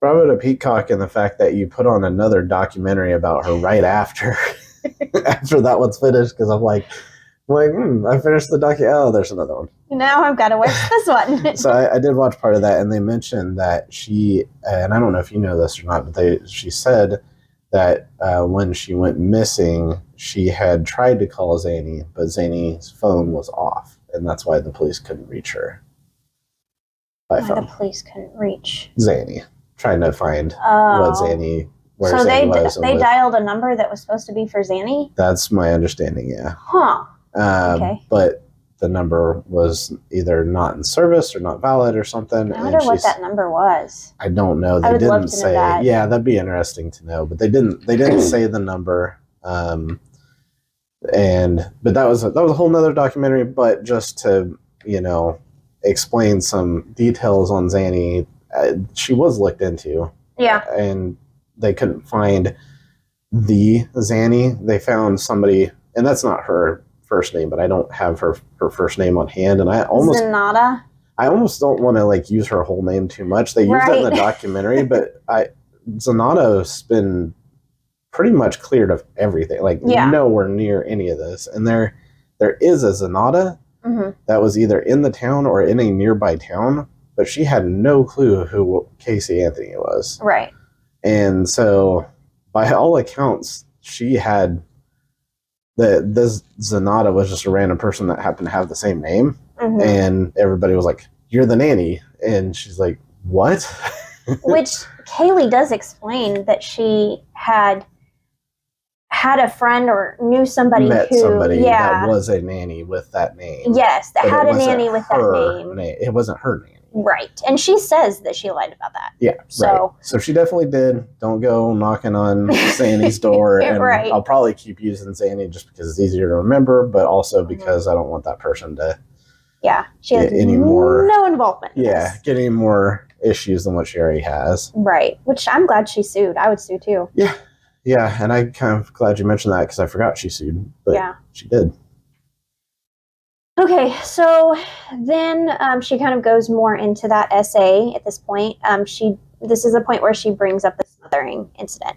[SPEAKER 2] Bravo to Peacock and the fact that you put on another documentary about her right after that one's finished, because I'm like, I finished the documentary. Oh, there's another one.
[SPEAKER 1] Now I've got to watch this one.
[SPEAKER 2] So I did watch part of that, and they mentioned that she, and I don't know if you know this or not, but she said that when she went missing, she had tried to call Zanny, but Zanny's phone was off, and that's why the police couldn't reach her.
[SPEAKER 1] The police couldn't reach
[SPEAKER 2] Zanny, trying to find where Zanny was.
[SPEAKER 1] So they dialed a number that was supposed to be for Zanny?
[SPEAKER 2] That's my understanding, yeah.
[SPEAKER 1] Huh. Okay.
[SPEAKER 2] But the number was either not in service or not valid or something.
[SPEAKER 1] I wonder what that number was.
[SPEAKER 2] I don't know. They didn't say. Yeah, that'd be interesting to know. But they didn't say the number. But that was a whole nother documentary. But just to explain some details on Zanny, she was looked into.
[SPEAKER 1] Yeah.
[SPEAKER 2] And they couldn't find the Zanny. They found somebody, and that's not her first name, but I don't have her first name on hand, and I almost don't want to use her whole name too much. They used it in the documentary, but Zanata's been pretty much cleared of everything, nowhere near any of this. And there is a Zanata that was either in the town or in a nearby town, but she had no clue who Casey Anthony was.
[SPEAKER 1] Right.
[SPEAKER 2] And so, by all accounts, she had this Zanata was just a random person that happened to have the same name, and everybody was like, "You're the nanny," and she's like, "What?"
[SPEAKER 1] Which Kaylee does explain that she had a friend or knew somebody
[SPEAKER 2] that was a nanny with that name.
[SPEAKER 1] Yes, that had a nanny with that name.
[SPEAKER 2] It wasn't her nanny.
[SPEAKER 1] Right. And she says that she lied about that.
[SPEAKER 2] Yeah. So she definitely did. Don't go knocking on Zanny's door. And I'll probably keep using Zanny just because it's easier to remember, but also because I don't want that person to
[SPEAKER 1] she has
[SPEAKER 2] get any more
[SPEAKER 1] no involvement.
[SPEAKER 2] Get any more issues than what she already has.
[SPEAKER 1] Right. Which I'm glad she sued. I would sue too.
[SPEAKER 2] Yeah. Yeah. And I'm kind of glad you mentioned that because I forgot she sued. But
[SPEAKER 1] yeah.
[SPEAKER 2] She did.
[SPEAKER 1] Okay. So then she kind of goes more into that essay at this point. This is a point where she brings up the smothering incident.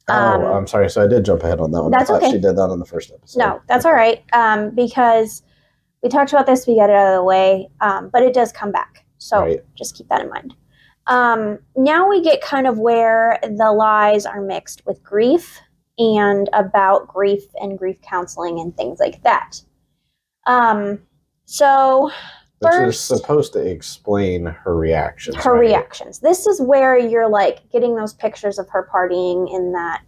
[SPEAKER 2] I'm sorry. So I did jump ahead on that one.
[SPEAKER 1] That's
[SPEAKER 2] I thought
[SPEAKER 1] okay.
[SPEAKER 2] She did that on the first episode.
[SPEAKER 1] No, that's all right. Because we talked about this, we got it out of the way, but it does come back. So Just keep that in mind. Now we get kind of where the lies are mixed with grief and about grief and grief counseling and things like that. So
[SPEAKER 2] Which is supposed to explain her reactions.
[SPEAKER 1] Her reactions. This is where you're like getting those pictures of her partying in that,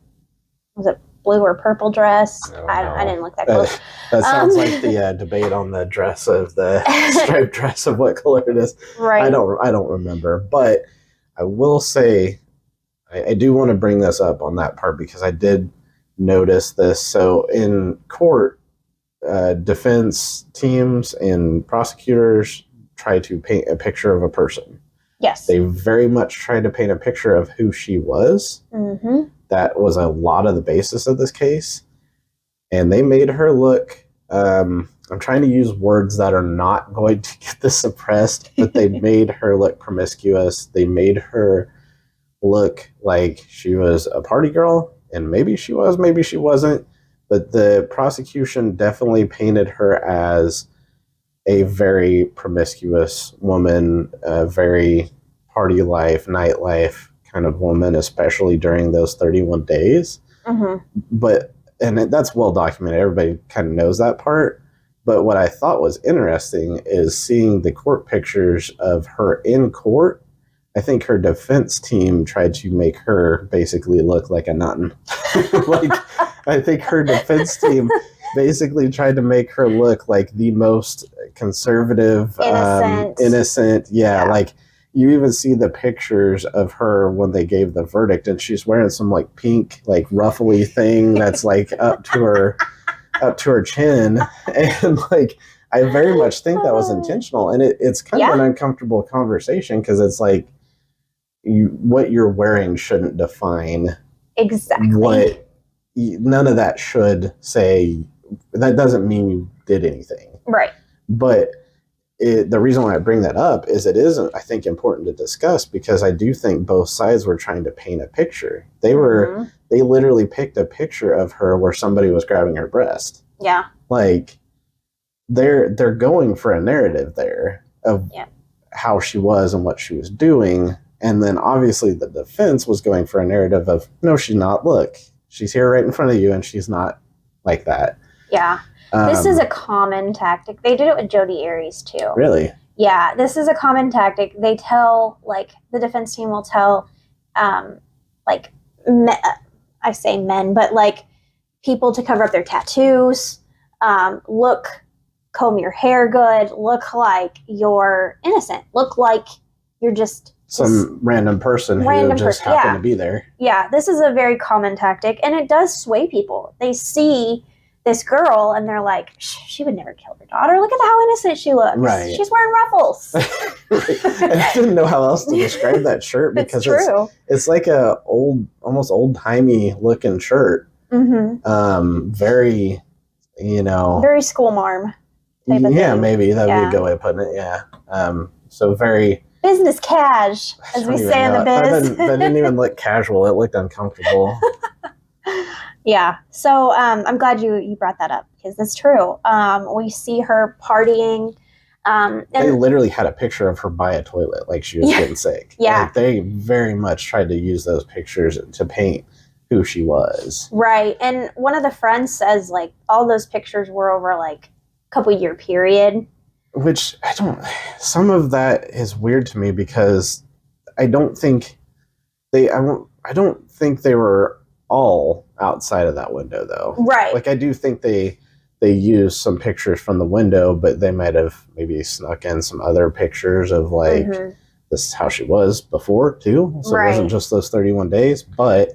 [SPEAKER 1] was it blue or purple dress? I didn't look that close.
[SPEAKER 2] That sounds like the debate on the dress of the striped dress of what color it is.
[SPEAKER 1] Right.
[SPEAKER 2] I don't remember, but I will say I do want to bring this up on that part because I did notice this. So in court, defense teams and prosecutors try to paint a picture of a person.
[SPEAKER 1] Yes.
[SPEAKER 2] They very much tried to paint a picture of who she was.
[SPEAKER 1] Mm-hmm.
[SPEAKER 2] That was a lot of the basis of this case. And they made her look, I'm trying to use words that are not going to get this suppressed, but they made her look promiscuous. They made her look like she was a party girl. And maybe she was, maybe she wasn't. But the prosecution definitely painted her as a very promiscuous woman, a very party life, nightlife kind of woman, especially during those 31 days. Mm-hmm. And that's well documented. Everybody kind of knows that part. But what I thought was interesting is seeing the court pictures of her in court. I think her defense team tried to make her basically look like a nun. I think her defense team basically tried to make her look like the most conservative, innocent. Yeah, like you even see the pictures of her when they gave the verdict, and she's wearing some like pink, like ruffly thing that's like up to her chin, and like I very much think that was intentional, and it's kind of an uncomfortable conversation because it's like what you're wearing shouldn't define
[SPEAKER 1] exactly.
[SPEAKER 2] None of that should say. That doesn't mean you did anything. Right. But the reason why I bring that up is it is, I think, important to discuss because I do think both sides were trying to paint a picture. They literally picked a picture of her where somebody was grabbing her breast. Yeah. Like they're going for a narrative there of how she was and what she was doing. And then obviously the defense was going for a narrative of, no, she's not. Look, she's here right in front of you and she's not like that. Yeah. This is a common tactic. They did it with Jodi Arias too. Really? Yeah. This is a common tactic. They tell, like, the defense team will tell, I say men, but like people to cover up their tattoos, comb your hair good, look like you're innocent, look like you're just some random person who just happened to be there. Yeah, this is a very common tactic, and it does sway people. They see this girl, and they're like, she would never kill her daughter. Look at how innocent she looks. Right. She's wearing ruffles. I didn't know how else to describe that shirt because it's like a almost old-timey looking shirt. Mm-hmm. Very, very school marm type of thing. Maybe that would be a good way of putting it. Yeah. So very business cash, as we say in the biz. That didn't even look casual. It looked uncomfortable. Yeah. So I'm glad you brought that up because that's true. We see her partying. And they literally had a picture of her by a toilet, like she was getting sick. Yeah. Like they very much tried to use those pictures to paint who she was. Right. And one of the friends says, like, all those pictures were over, like, a couple-year period. Which, some of that is weird to me because I don't think they were all outside of that window, though. Right. Like, I do think they used some pictures from the window, but they might have maybe snuck in some other pictures of, like, this is how she was before, too. So it wasn't just those 31 days, but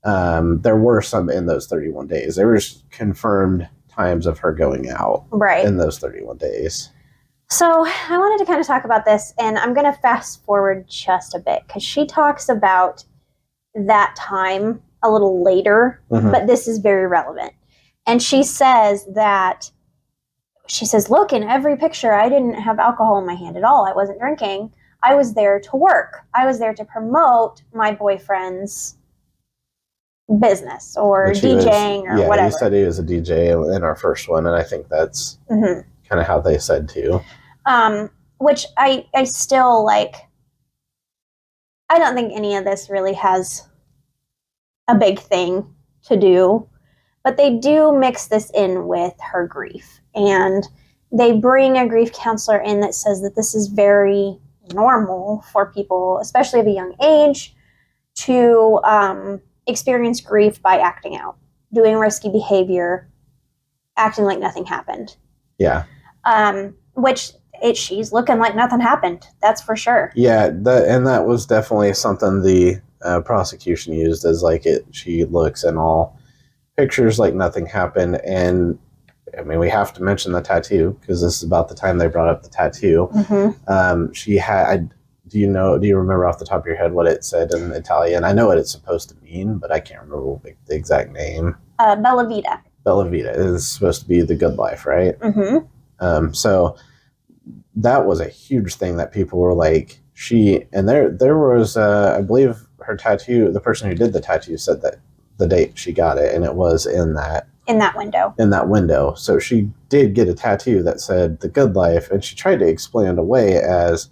[SPEAKER 2] there were some in those 31 days. There was confirmed times of her going out in those 31 days.
[SPEAKER 1] So I wanted to kind of talk about this, and I'm going to fast forward just a bit because she talks about that time a little later, but this is very relevant. And she says, look, in every picture, I didn't have alcohol in my hand at all. I wasn't drinking. I was there to work. I was there to promote my boyfriend's business or DJing or whatever. Yeah,
[SPEAKER 2] he said he was a DJ in our first one, and I think that's kind of how they said too.
[SPEAKER 1] Which I still like. I don't think any of this really has a big thing to do, but they do mix this in with her grief, and they bring a grief counselor in that says that this is very normal for people, especially of a young age, to experience grief by acting out, doing risky behavior, acting like nothing happened.
[SPEAKER 2] Yeah.
[SPEAKER 1] Which she's looking like nothing happened. That's for sure.
[SPEAKER 2] Yeah, that was definitely something the prosecution used as like she looks in all pictures like nothing happened. And I mean, we have to mention the tattoo because this is about the time they brought up the tattoo. She had. Do you remember off the top of your head what it said in Italian? I know what it's supposed to mean, but I can't remember the exact name.
[SPEAKER 1] Bella Vita.
[SPEAKER 2] Bella Vita is supposed to be the good life, right? So that was a huge thing that people were like, there was, I believe her tattoo, the person who did the tattoo said that the date she got it, and it was in that
[SPEAKER 1] window.
[SPEAKER 2] In that window. So she did get a tattoo that said the good life, and she tried to explain it away as,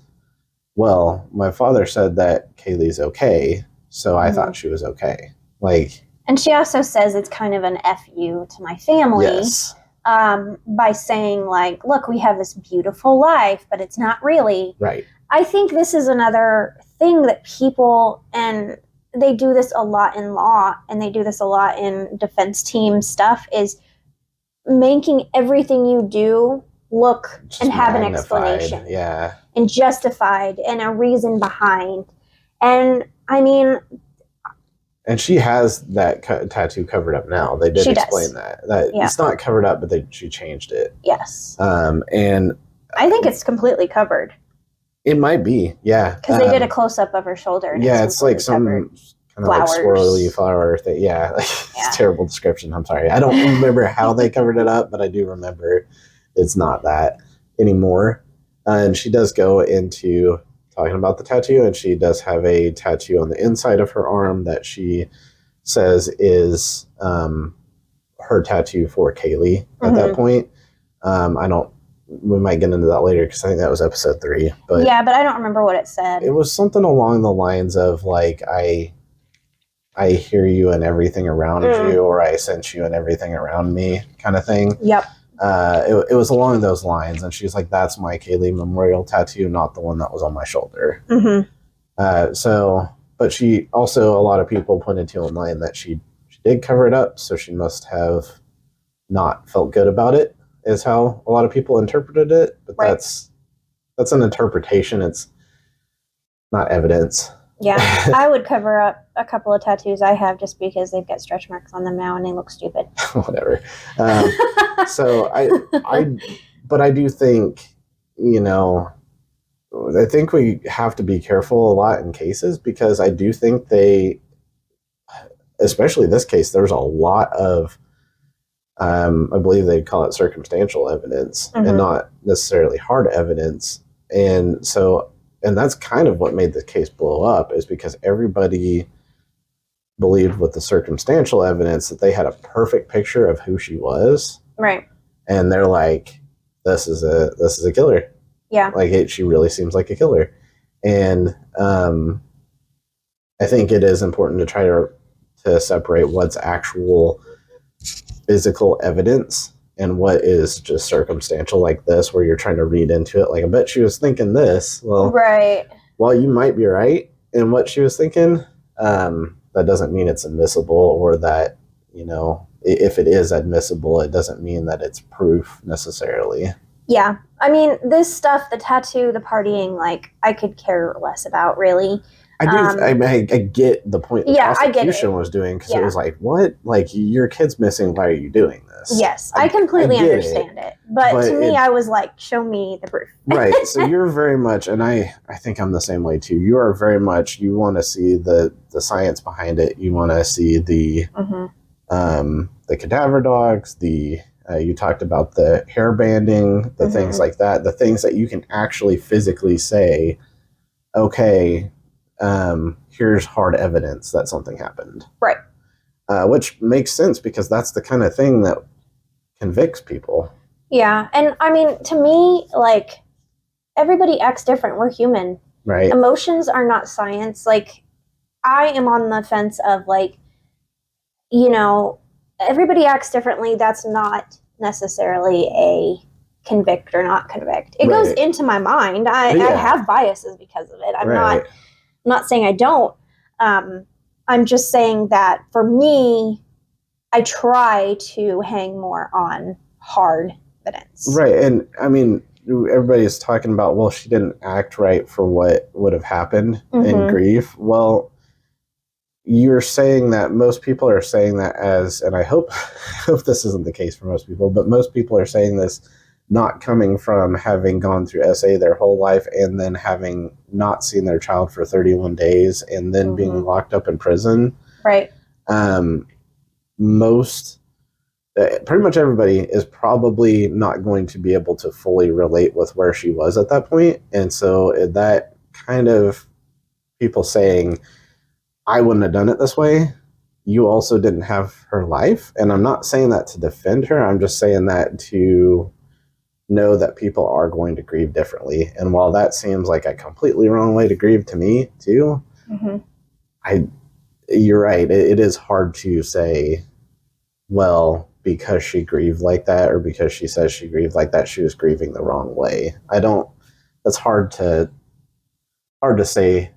[SPEAKER 2] well, my father said that Kaylee's okay, so I thought she was okay.
[SPEAKER 1] And she also says it's kind of an FU to my family.
[SPEAKER 2] Yes.
[SPEAKER 1] By saying, like, look, we have this beautiful life, but it's not really.
[SPEAKER 2] Right.
[SPEAKER 1] I think this is another thing that people, and they do this a lot in law, and they do this a lot in defense team stuff, is making everything you do look just and have magnified. An explanation.
[SPEAKER 2] Yeah.
[SPEAKER 1] And justified and a reason behind. And I mean,
[SPEAKER 2] and she has that tattoo covered up now. They did explain that it's not covered up, but she changed it.
[SPEAKER 1] Yes.
[SPEAKER 2] And
[SPEAKER 1] I think it's completely covered.
[SPEAKER 2] It might be, yeah.
[SPEAKER 1] Because they did a close up of her shoulder. And
[SPEAKER 2] it's like some kind of flowers. Like swirly flower thing. Yeah, it's a terrible description. I'm sorry. I don't remember how they covered it up, but I do remember it's not that anymore. And she does go into talking about the tattoo, and she does have a tattoo on the inside of her arm that she says is her tattoo for Kaylee at that point. We might get into that later because I think that was episode 3. But
[SPEAKER 1] yeah, but I don't remember what it said.
[SPEAKER 2] It was something along the lines of like, I hear you and everything around you, or I sense you and everything around me kind of thing.
[SPEAKER 1] Yep.
[SPEAKER 2] It was along those lines, and she's like, that's my Kaylee memorial tattoo, not the one that was on my shoulder. But she also, a lot of people pointed to online that she did cover it up, so she must have not felt good about it, is how a lot of people interpreted it. But that's an interpretation. It's not evidence.
[SPEAKER 1] Yeah, I would cover up a couple of tattoos I have just because they've got stretch marks on them now and they look stupid.
[SPEAKER 2] Whatever. So but I do think, I think we have to be careful a lot in cases, because I do think especially this case, there's a lot of, I believe they call it circumstantial evidence and not necessarily hard evidence. And that's kind of what made the case blow up, is because everybody believed with the circumstantial evidence that they had a perfect picture of who she was.
[SPEAKER 1] Right.
[SPEAKER 2] And they're like, this is a killer.
[SPEAKER 1] Yeah.
[SPEAKER 2] Like she really seems like a killer. And I think it is important to try to separate what's actual physical evidence and what is just circumstantial, like this, where you're trying to read into it. Like, I bet she was thinking this. Well,
[SPEAKER 1] right.
[SPEAKER 2] While you might be right in what she was thinking, that doesn't mean it's admissible, or that, if it is admissible, it doesn't mean that it's proof necessarily.
[SPEAKER 1] Yeah. I mean, this stuff, the tattoo, the partying, like, I could care less about, really.
[SPEAKER 2] I get the point the prosecution was doing, because it was like, what? Like, your kid's missing. Why are you doing this?
[SPEAKER 1] Yes, I completely understand it. But to me, I was like, show me the proof.
[SPEAKER 2] Right. So you're very much, and I think I'm the same way too. You are very much, you want to see the science behind it. You want to see the cadaver dogs, you talked about the hair banding, the things like that, the things that you can actually physically say, okay, here's hard evidence that something happened.
[SPEAKER 1] Right.
[SPEAKER 2] Which makes sense, because that's the kind of thing that convicts people.
[SPEAKER 1] Yeah. And I mean, to me, like, everybody acts different. We're human.
[SPEAKER 2] Right.
[SPEAKER 1] Emotions are not science. Like, I am on the fence of, like, you know, everybody acts differently. That's not necessarily a convict or not convict. It goes into my mind. I have biases because of it. I'm not saying I don't. I'm just saying that for me, I try to hang more on hard evidence.
[SPEAKER 2] Right. And I mean, everybody's talking about, well, she didn't act right for what would have happened in grief. Well, you're saying that, most people are saying that as, and I hope this isn't the case for most people, but most people are saying this not coming from having gone through SA their whole life and then having not seen their child for 31 days and then being locked up in prison.
[SPEAKER 1] Right.
[SPEAKER 2] Pretty much everybody is probably not going to be able to fully relate with where she was at that point. And so that kind of people saying, I wouldn't have done it this way, you also didn't have her life. And I'm not saying that to defend her. I'm just saying that to know that people are going to grieve differently. And while that seems like a completely wrong way to grieve to me too, you're right. It is hard to say, well, because she grieved like that, or because she says she grieved like that, she was grieving the wrong way. That's hard to say,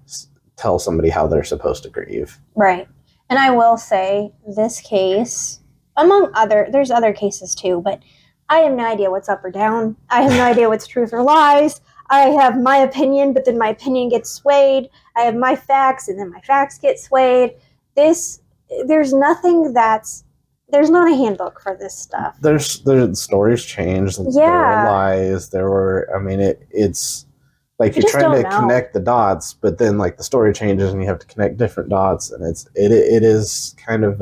[SPEAKER 2] tell somebody how they're supposed to grieve.
[SPEAKER 1] Right. And I will say, this case, there's other cases too, but I have no idea what's up or down. I have no idea what's truth or lies. I have my opinion, but then my opinion gets swayed. I have my facts, and then my facts get swayed. There's nothing there's not a handbook for this stuff. There's
[SPEAKER 2] stories changed. There were lies. It's like you're trying to connect the dots, but then like the story changes and you have to connect different dots, and it is kind of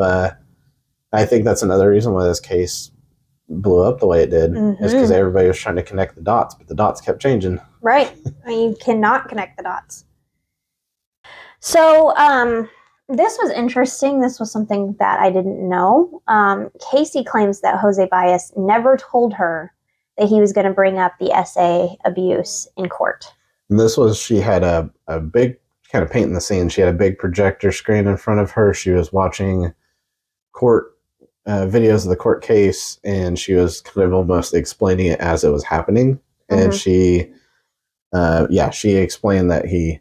[SPEAKER 2] I think that's another reason why this case blew up the way it did, is because everybody was trying to connect the dots, but the dots kept changing.
[SPEAKER 1] Right. I mean, you cannot connect the dots. So this was interesting. This was something that I didn't know. Casey claims that Jose Baez never told her that he was going to bring up the SA abuse in court.
[SPEAKER 2] And this was, she had a big, kind of painting the scene, she had a big projector screen in front of her. She was watching court videos of the court case, and she was kind of almost explaining it as it was happening. And she explained that he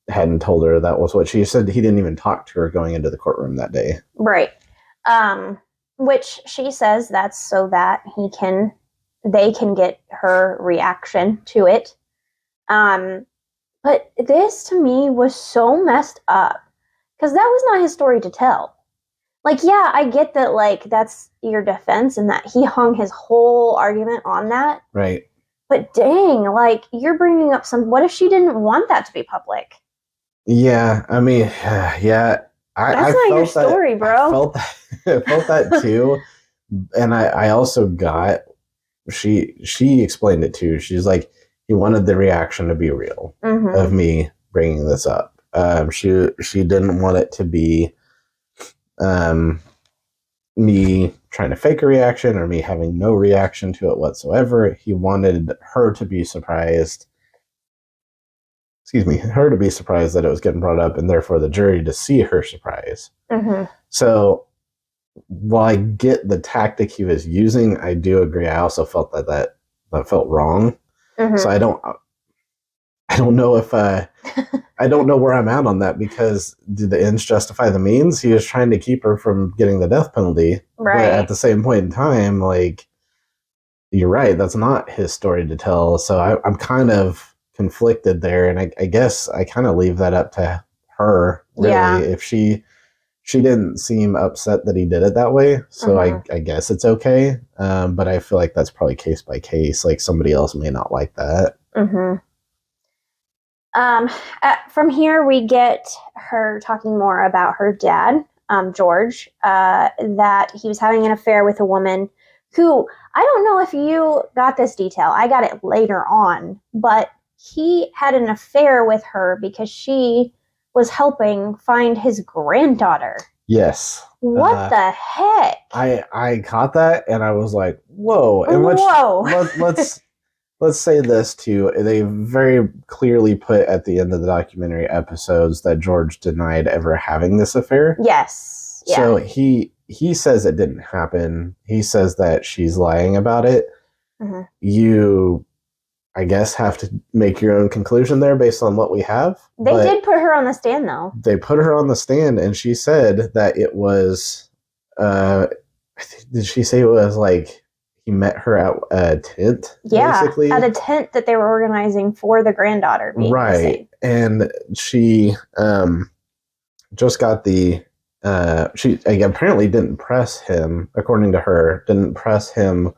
[SPEAKER 2] hadn't told her that was what she said. He didn't even talk to her going into the courtroom that day.
[SPEAKER 1] Right. Which she says that's so that they can get her reaction to it. But this to me was so messed up, because that was not his story to tell. Like, yeah, I get that, like, that's your defense and that he hung his whole argument on that.
[SPEAKER 2] Right.
[SPEAKER 1] But dang, like, you're bringing up what if she didn't want that to be public?
[SPEAKER 2] Yeah, I mean, yeah.
[SPEAKER 1] That's not your story, bro.
[SPEAKER 2] I felt that too. And I also got, she explained it too. She's like, he wanted the reaction to be real of me bringing this up. She didn't want it to be me trying to fake a reaction or me having no reaction to it whatsoever. He wanted her to be surprised. Her to be surprised that it was getting brought up, and therefore the jury to see her surprise. So while I get the tactic he was using, I do agree. I also felt that felt wrong. So I don't know if I don't know where I'm at on that, because did the ends justify the means? He was trying to keep her from getting the death penalty.
[SPEAKER 1] Right.
[SPEAKER 2] But at the same point in time, like, you're right, that's not his story to tell. So I'm kind of conflicted there, and I guess I kind of leave that up to her, really.
[SPEAKER 1] Yeah.
[SPEAKER 2] If she didn't seem upset that he did it that way, so I guess it's okay. But I feel like that's probably case by case. Like, somebody else may not like that.
[SPEAKER 1] From here, we get her talking more about her dad, George, that he was having an affair with a woman who, I don't know if you got this detail. I got it later on, but he had an affair with her because she was helping find his granddaughter.
[SPEAKER 2] Yes.
[SPEAKER 1] What the heck?
[SPEAKER 2] I caught that and I was like, whoa. And let's say this too. They very clearly put at the end of the documentary episodes that George denied ever having this affair.
[SPEAKER 1] Yes. Yeah.
[SPEAKER 2] So he says it didn't happen. He says that she's lying about it. You, I guess, have to make your own conclusion there based on what we have.
[SPEAKER 1] They did put her on the stand, though.
[SPEAKER 2] They put her on the stand, and she said that it was, did she say it was like he met her at a tent?
[SPEAKER 1] Yeah,
[SPEAKER 2] basically?
[SPEAKER 1] At a tent that they were organizing for the granddaughter.
[SPEAKER 2] Right. And she just got the, she apparently didn't press him, according to her, didn't press him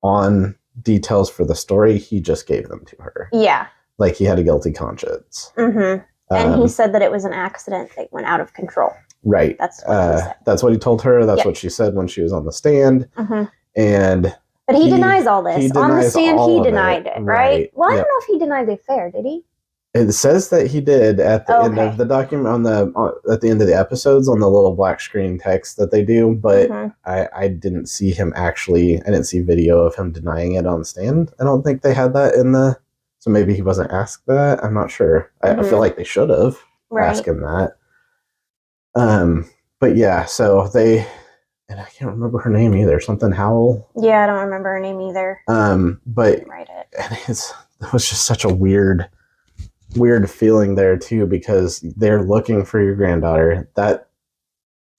[SPEAKER 2] on details for the story. He just gave them to her.
[SPEAKER 1] Yeah.
[SPEAKER 2] Like he had a guilty conscience.
[SPEAKER 1] And he said that it was an accident that went out of control.
[SPEAKER 2] Right.
[SPEAKER 1] That's what he said.
[SPEAKER 2] That's what he told her. That's what she said when she was on the stand.
[SPEAKER 1] But he denies all this. On the stand, he denied it, right? Well, I don't know if he denied the affair, did he?
[SPEAKER 2] It says that he did at the end of the document, at the end of the episodes, on the little black screen text that they do. But I didn't see him actually. I didn't see video of him denying it on the stand. I don't think they had that in the. So maybe he wasn't asked that. I'm not sure. I feel like they should have asked him that. But yeah, so they, and I can't remember her name either. Something Howell.
[SPEAKER 1] Yeah, I don't remember her name either.
[SPEAKER 2] But
[SPEAKER 1] write it.
[SPEAKER 2] And it was just such a weird feeling there too, because they're looking for your granddaughter. That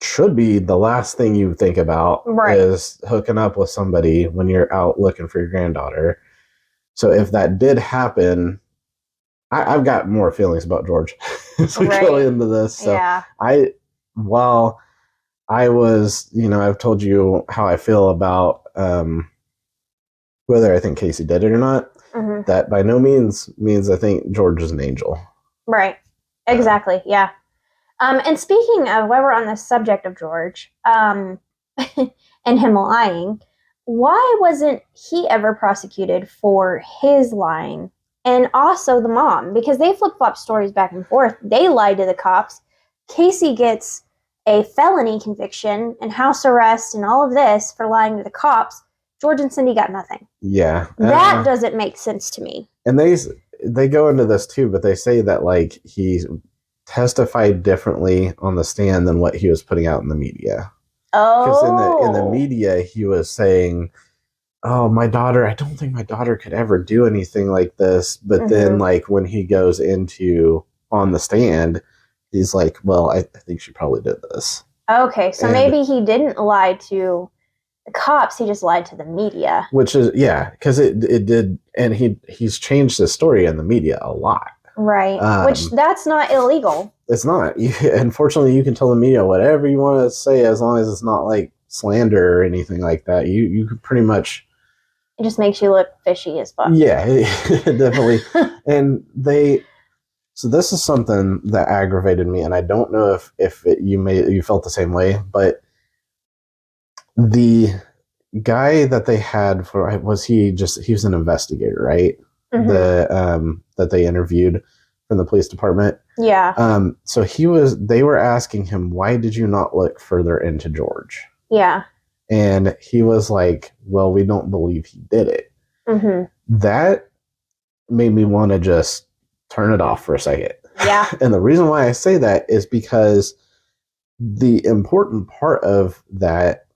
[SPEAKER 2] should be the last thing you think about, is hooking up with somebody when you're out looking for your granddaughter. So if that did happen, I've got more feelings about George as we go into this. So while I was, I've told you how I feel about whether I think Casey did it or not. That by no means I think George is an angel. Right.
[SPEAKER 1] Exactly. Yeah. And speaking of, while we're on the subject of George, and him lying, why wasn't he ever prosecuted for his lying? And also the mom, because they flip-flop stories back and forth. They lied to the cops. Casey gets a felony conviction and house arrest and all of this for lying to the cops. George and Cindy got nothing.
[SPEAKER 2] Yeah.
[SPEAKER 1] That doesn't make sense to me.
[SPEAKER 2] And they go into this too, but they say that like he testified differently on the stand than what he was putting out in the media.
[SPEAKER 1] Oh.
[SPEAKER 2] Because in the media he was saying, "Oh, my daughter, I don't think my daughter could ever do anything like this." But then like when he goes into on the stand, he's like, "Well, I think she probably did this."
[SPEAKER 1] Okay, so maybe he didn't lie to the cops, he just lied to the media.
[SPEAKER 2] Which is, because it did, and he's changed his story in the media a lot.
[SPEAKER 1] Right, which that's not illegal.
[SPEAKER 2] It's not. Unfortunately, you can tell the media whatever you want to say as long as it's not like slander or anything like that. You could pretty much...
[SPEAKER 1] It just makes you look fishy as fuck.
[SPEAKER 2] Yeah, definitely. And so this is something that aggravated me, and I don't know if you felt the same way, but the guy that they had he was an investigator, right? That they interviewed from the police department.
[SPEAKER 1] Yeah.
[SPEAKER 2] So they were asking him, why did you not look further into George?
[SPEAKER 1] Yeah.
[SPEAKER 2] And he was like, well, we don't believe he did it. That made me want to just turn it off for a second.
[SPEAKER 1] Yeah.
[SPEAKER 2] And the reason why I say that is because the important part of that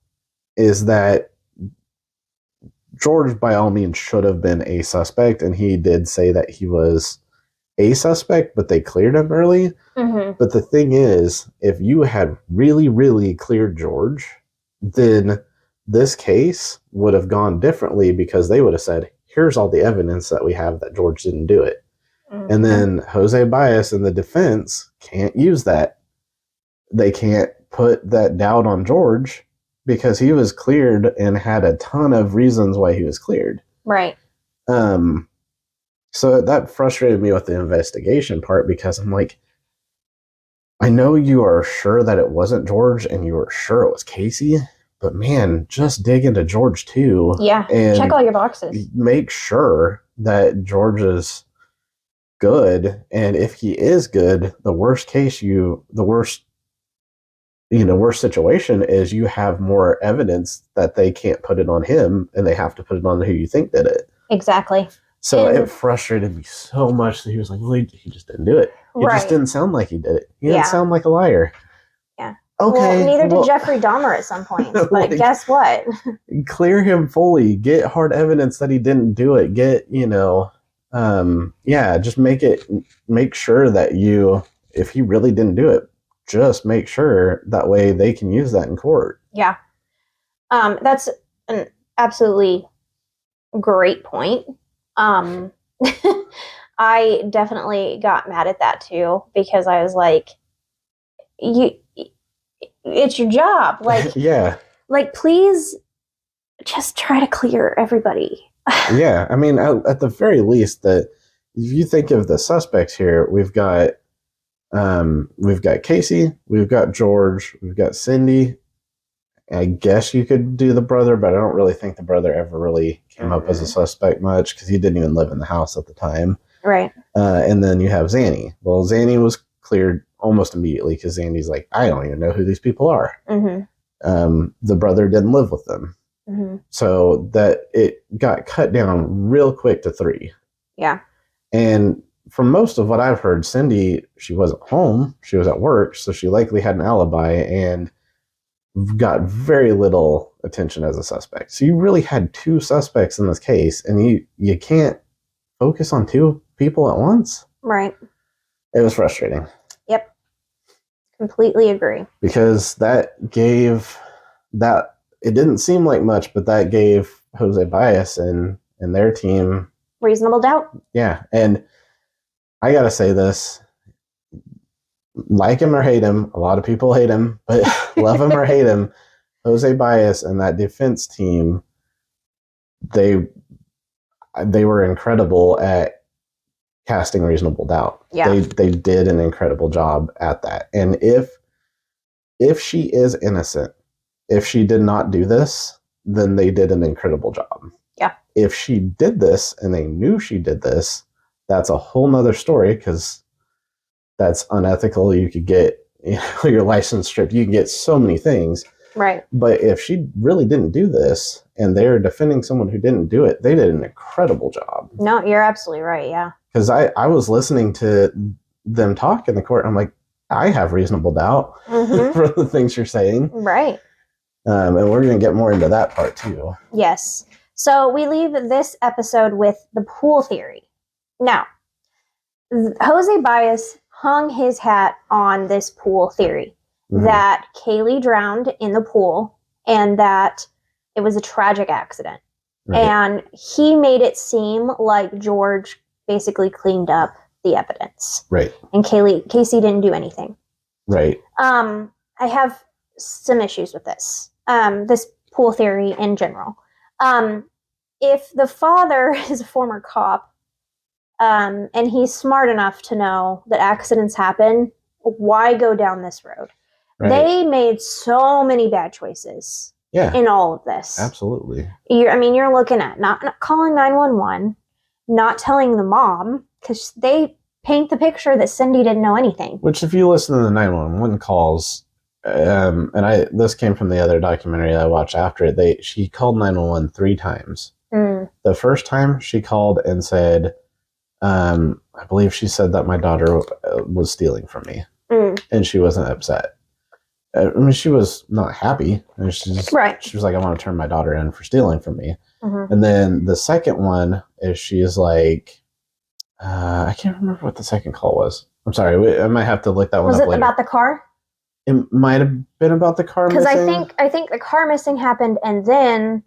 [SPEAKER 2] is that George, by all means, should have been a suspect, and he did say that he was a suspect, but they cleared him early. But the thing is, if you had really, really cleared George, then this case would have gone differently, because they would have said, here's all the evidence that we have that George didn't do it. And then Jose Baez and the defense can't use that. They can't put that doubt on George because he was cleared and had a ton of reasons why he was cleared.
[SPEAKER 1] Right.
[SPEAKER 2] So that frustrated me with the investigation part because I'm like, I know you are sure that it wasn't George and you are sure it was Casey, but man, just dig into George too.
[SPEAKER 1] Yeah.
[SPEAKER 2] And
[SPEAKER 1] check all your boxes.
[SPEAKER 2] Make sure that George is good. And if he is good, the worst situation is you have more evidence that they can't put it on him and they have to put it on who you think did it.
[SPEAKER 1] Exactly.
[SPEAKER 2] So it frustrated me so much that he was like, well, he just didn't do it. He just didn't sound like he did it. He didn't sound like a liar.
[SPEAKER 1] Yeah.
[SPEAKER 2] Okay.
[SPEAKER 1] Well, neither did Jeffrey Dahmer at some point. But
[SPEAKER 2] like, guess
[SPEAKER 1] what?
[SPEAKER 2] Clear him fully. Get hard evidence that he didn't do it. Get, just make sure that if he really didn't do it, just make sure that way they can use that in court.
[SPEAKER 1] Yeah. That's an absolutely great point. I definitely got mad at that too because I was like, it's your job. Like,
[SPEAKER 2] yeah.
[SPEAKER 1] Like, please just try to clear everybody.
[SPEAKER 2] Yeah. I mean, at the very least, that if you think of the suspects here, we've got Casey, we've got George, we've got Cindy. I guess you could do the brother, but I don't really think the brother ever really came up as a suspect much because he didn't even live in the house at the time.
[SPEAKER 1] Right.
[SPEAKER 2] And then you have Zanny. Well, Zanny was cleared almost immediately because Zanny's like, I don't even know who these people are. Mm-hmm. The brother didn't live with them. Mm-hmm. So that it got cut down real quick to 3.
[SPEAKER 1] Yeah.
[SPEAKER 2] And from most of what I've heard, Cindy, she wasn't home. She was at work, so she likely had an alibi and got very little attention as a suspect. So you really had 2 suspects in this case, and you can't focus on 2 people at once.
[SPEAKER 1] Right.
[SPEAKER 2] It was frustrating.
[SPEAKER 1] Yep. Completely agree.
[SPEAKER 2] Because that gave that, it didn't seem like much, but that gave Jose Baez and their team
[SPEAKER 1] reasonable doubt.
[SPEAKER 2] Yeah. And I got to say this, like him or hate him, a lot of people hate him, but love him or hate him, Jose Baez and that defense team, they were incredible at casting reasonable doubt.
[SPEAKER 1] Yeah.
[SPEAKER 2] They did an incredible job at that. And if she is innocent, if she did not do this, then they did an incredible job.
[SPEAKER 1] Yeah.
[SPEAKER 2] If she did this and they knew she did this, that's a whole nother story because that's unethical. You could get your license stripped. You can get so many things.
[SPEAKER 1] Right.
[SPEAKER 2] But if she really didn't do this and they're defending someone who didn't do it, they did an incredible job.
[SPEAKER 1] No, you're absolutely right. Yeah. Because
[SPEAKER 2] I was listening to them talk in the court. I'm like, I have reasonable doubt for the things you're saying.
[SPEAKER 1] Right.
[SPEAKER 2] And we're going to get more into that part too.
[SPEAKER 1] Yes. So we leave this episode with the pool theory. Now, Jose Baez hung his hat on this pool theory that Kaylee drowned in the pool and that it was a tragic accident. Right. And he made it seem like George basically cleaned up the evidence.
[SPEAKER 2] Right.
[SPEAKER 1] And Casey didn't do anything.
[SPEAKER 2] Right.
[SPEAKER 1] I have some issues with this. This pool theory in general. If the father is a former cop, and he's smart enough to know that accidents happen, why go down this road? Right. They made so many bad choices in all of this.
[SPEAKER 2] Absolutely.
[SPEAKER 1] You're looking at not calling 911, not telling the mom, because they paint the picture that Cindy didn't know anything.
[SPEAKER 2] Which, if you listen to the 911 calls, this came from the other documentary that I watched after it, she called 911 3 times. The first time she called and said, I believe she said that my daughter was stealing from me, and she wasn't upset. She was not happy. She was like, I want to turn my daughter in for stealing from me. And then the second one is she's like, I can't remember what the second call was. I'm sorry. I might have to look that one up later.
[SPEAKER 1] Was it about the car?
[SPEAKER 2] It might have been about the car missing.
[SPEAKER 1] Because I think the car missing happened, and then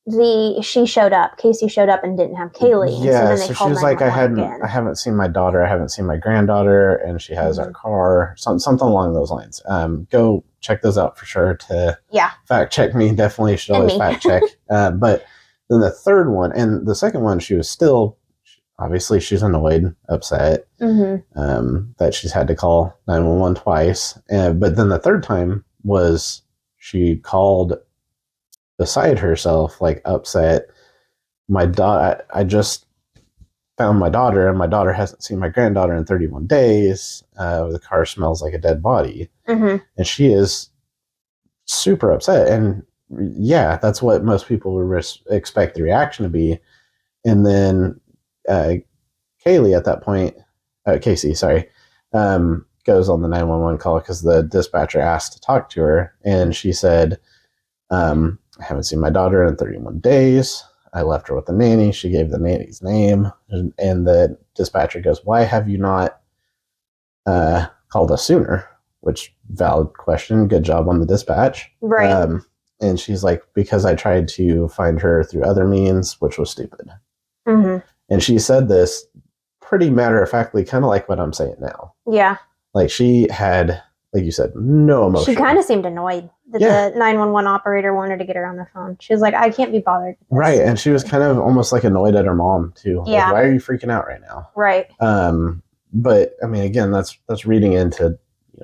[SPEAKER 1] she showed up. Casey showed up and didn't have Kaylee.
[SPEAKER 2] Yeah,
[SPEAKER 1] and so then they
[SPEAKER 2] she was like, I haven't seen my daughter, I haven't seen my granddaughter, and she has our car, something along those lines. Go check those out for sure to fact check me. Definitely should always fact check. But then the third one and the second one, she was still, obviously she's annoyed, upset that she's had to call 911 twice. But then the third time was she called beside herself, like upset. My daughter, I just found my daughter, and my daughter hasn't seen my granddaughter in 31 days. The car smells like a dead body. And she is super upset. And yeah, that's what most people would expect the reaction to be. And then Kaylee at that point, Casey, sorry, goes on the 911 call because the dispatcher asked to talk to her. And she said, I haven't seen my daughter in 31 days. I left her with the nanny. She gave the nanny's name. And the dispatcher goes, why have you not called us sooner? Which, valid question. Good job on the dispatch.
[SPEAKER 1] Right.
[SPEAKER 2] And she's like, because I tried to find her through other means, which was stupid. And she said this pretty matter-of-factly, kind of like what I'm saying now. Yeah. Like she had, like you said, no emotion.
[SPEAKER 1] She kind of seemed annoyed that the 911 operator wanted to get her on the phone. She was like, I can't be bothered with this.
[SPEAKER 2] Right. And she was kind of almost like annoyed at her mom too. Yeah. Like, why are you freaking out right now?
[SPEAKER 1] Right.
[SPEAKER 2] But I mean, again, that's reading into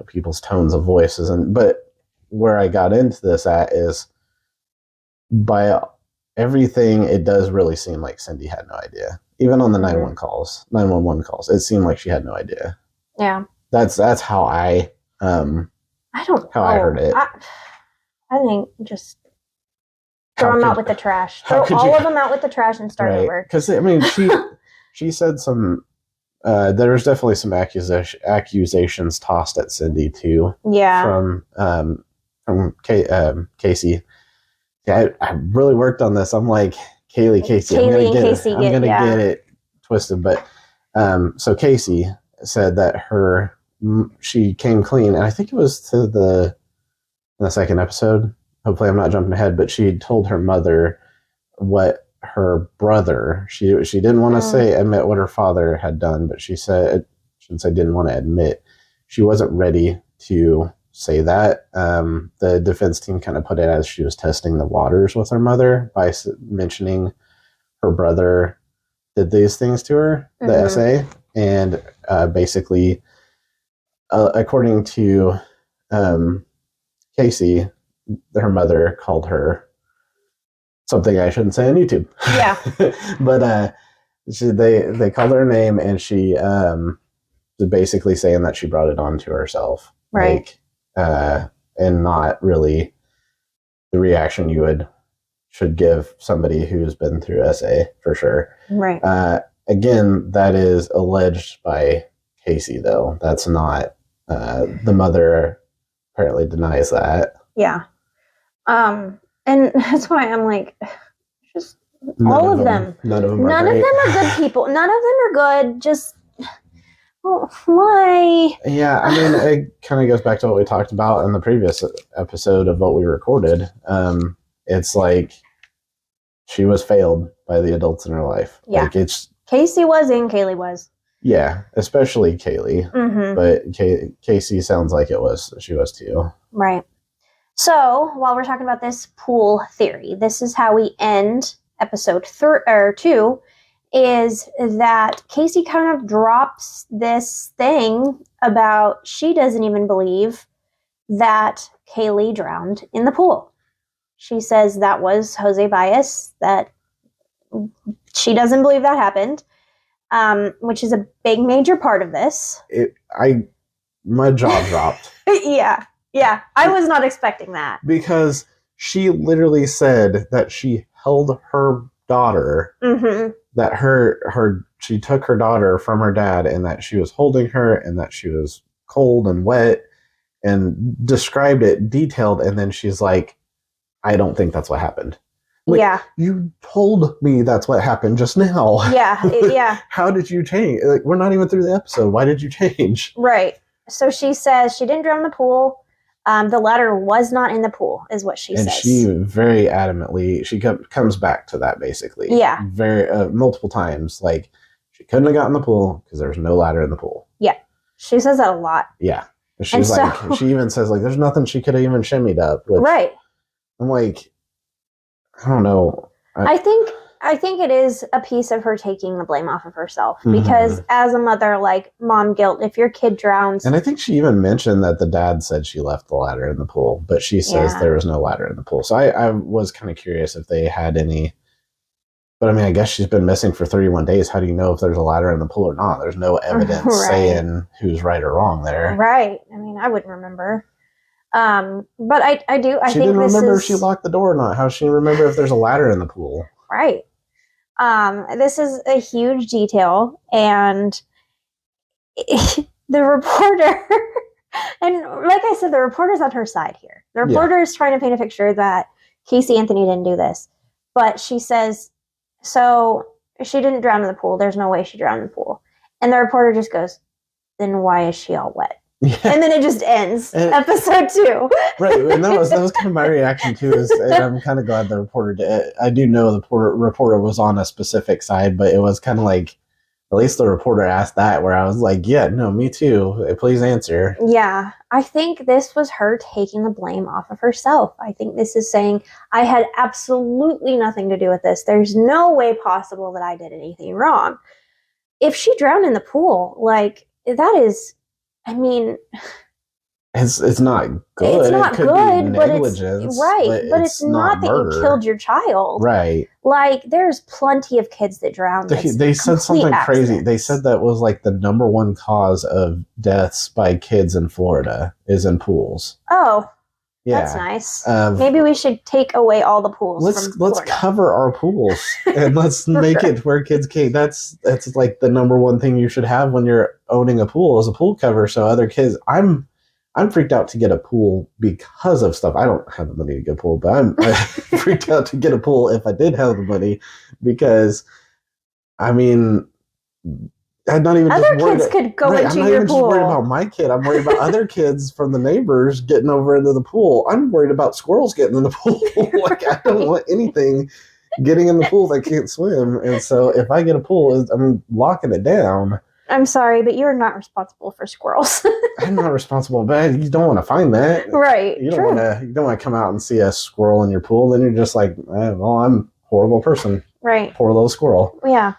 [SPEAKER 2] people's tones of voices. But where I got into this at is by everything, it does really seem like Cindy had no idea. Even on the 911 calls, it seemed like she had no idea. Yeah. That's how I I heard it.
[SPEAKER 1] I think just throw them out with the trash. Throw all of them out with the trash and start over.
[SPEAKER 2] Because I mean, she said some. There was definitely some accusations tossed at Cindy too. Yeah. From Casey. Yeah, I really worked on this. I'm like Casey. I'm gonna get it twisted. But so Casey said that she came clean, and I think it was to the second episode. Hopefully I'm not jumping ahead, but she told her mother what her brother, she didn't want to admit what her father had done, but she said, since I didn't want to admit, she wasn't ready to say that. The defense team kind of put it as she was testing the waters with her mother by mentioning her brother did these things to her, the essay. And basically, according to Casey, her mother called her something I shouldn't say on YouTube. Yeah. But they called her a name, and she was basically saying that she brought it on to herself. Right. And not really the reaction you should give somebody who's been through SA, for sure. Right. Again, that is alleged by Casey, though. That's not, the mother apparently denies that. Yeah.
[SPEAKER 1] And that's why I'm like, just all of them.
[SPEAKER 2] None of them
[SPEAKER 1] are good people. None of them are good. Just, why?
[SPEAKER 2] Yeah, I mean, it kind of goes back to what we talked about in the previous episode of what we recorded. It's like she was failed by the adults in her life. Yeah. Like
[SPEAKER 1] Casey was and Kaylee was.
[SPEAKER 2] Yeah, especially Kaylee. But Casey sounds like she was too.
[SPEAKER 1] Right. So, while we're talking about this pool theory, this is how we end episode 2, is that Casey kind of drops this thing about she doesn't even believe that Kaylee drowned in the pool. She says that was Jose Bias, that she doesn't believe that happened, which is a big major part of this.
[SPEAKER 2] My jaw dropped.
[SPEAKER 1] Yeah, I was not expecting that.
[SPEAKER 2] Because she literally said that she held her daughter, that she took her daughter from her dad, and that she was holding her, and that she was cold and wet, and described it detailed, and then she's like, I don't think that's what happened. Like, yeah. You told me that's what happened just now. Yeah. How did you change? Like, we're not even through the episode. Why did you change?
[SPEAKER 1] Right. So she says she didn't drown in the pool. The ladder was not in the pool, is what she says.
[SPEAKER 2] And she very adamantly, she comes back to that basically.
[SPEAKER 1] Yeah.
[SPEAKER 2] Very multiple times. Like, she couldn't have gotten in the pool because there's no ladder in the pool.
[SPEAKER 1] Yeah. She says that a lot.
[SPEAKER 2] Yeah. She's like, she even says, like, there's nothing she could have even shimmied up. Which,
[SPEAKER 1] right.
[SPEAKER 2] I'm like, I don't know.
[SPEAKER 1] I think it is a piece of her taking the blame off of herself because as a mother, like, mom guilt, if your kid drowns.
[SPEAKER 2] And I think she even mentioned that the dad said she left the ladder in the pool, but she says there was no ladder in the pool. So I was kind of curious if they had any, but I mean, I guess she's been missing for 31 days. How do you know if there's a ladder in the pool or not? There's no evidence saying who's right or wrong there.
[SPEAKER 1] Right. I mean, I wouldn't remember. But I think
[SPEAKER 2] she didn't remember if she locked the door or not. How does she remember if there's a ladder in the pool?
[SPEAKER 1] Right. This is a huge detail, and the reporter, and like I said, the reporter's on her side here. The reporter is trying to paint a picture that Casey Anthony didn't do this, but she says, so she didn't drown in the pool. There's no way she drowned in the pool. And the reporter just goes, then why is she all wet? Yeah. And then it just ends. Episode 2.
[SPEAKER 2] Right, and that was kind of my reaction too. And I'm kind of glad the reporter did. I do know the reporter was on a specific side, but it was kind of like, at least the reporter asked that, where I was like, yeah, no, me too. Please answer.
[SPEAKER 1] Yeah, I think this was her taking the blame off of herself. I think this is saying, I had absolutely nothing to do with this. There's no way possible that I did anything wrong. If she drowned in the pool, like, that is... I mean,
[SPEAKER 2] it's not good.
[SPEAKER 1] It's not good, but
[SPEAKER 2] negligence,
[SPEAKER 1] but it's not that
[SPEAKER 2] murder.
[SPEAKER 1] You killed your child.
[SPEAKER 2] Right.
[SPEAKER 1] Like, there's plenty of kids that drown.
[SPEAKER 2] They said something crazy. They said that was like the #1 cause of deaths by kids in Florida is in pools.
[SPEAKER 1] Oh,
[SPEAKER 2] yeah,
[SPEAKER 1] that's nice. Maybe we should take away all the pools.
[SPEAKER 2] Let's cover our pools and let's make it where kids can't. That's like the #1 thing you should have when you're owning a pool is a pool cover, so other kids. I'm freaked out to get a pool because of stuff. I don't have the money to get a pool, but I'm freaked out to get a pool if I did have the money, because I mean, I'm not even
[SPEAKER 1] other kids could go into your pool. I'm not even just
[SPEAKER 2] worried about my kid. I'm worried about other kids from the neighbors getting over into the pool. I'm worried about squirrels getting in the pool. Like, I don't want anything getting in the pool that can't swim. And so if I get a pool, I'm locking it down.
[SPEAKER 1] I'm sorry, but you're not responsible for squirrels.
[SPEAKER 2] I'm not responsible, but you don't want to find that.
[SPEAKER 1] Right.
[SPEAKER 2] You don't want to come out and see a squirrel in your pool. Then you're just like, well, I'm a horrible person.
[SPEAKER 1] Right.
[SPEAKER 2] Poor little squirrel.
[SPEAKER 1] Yeah.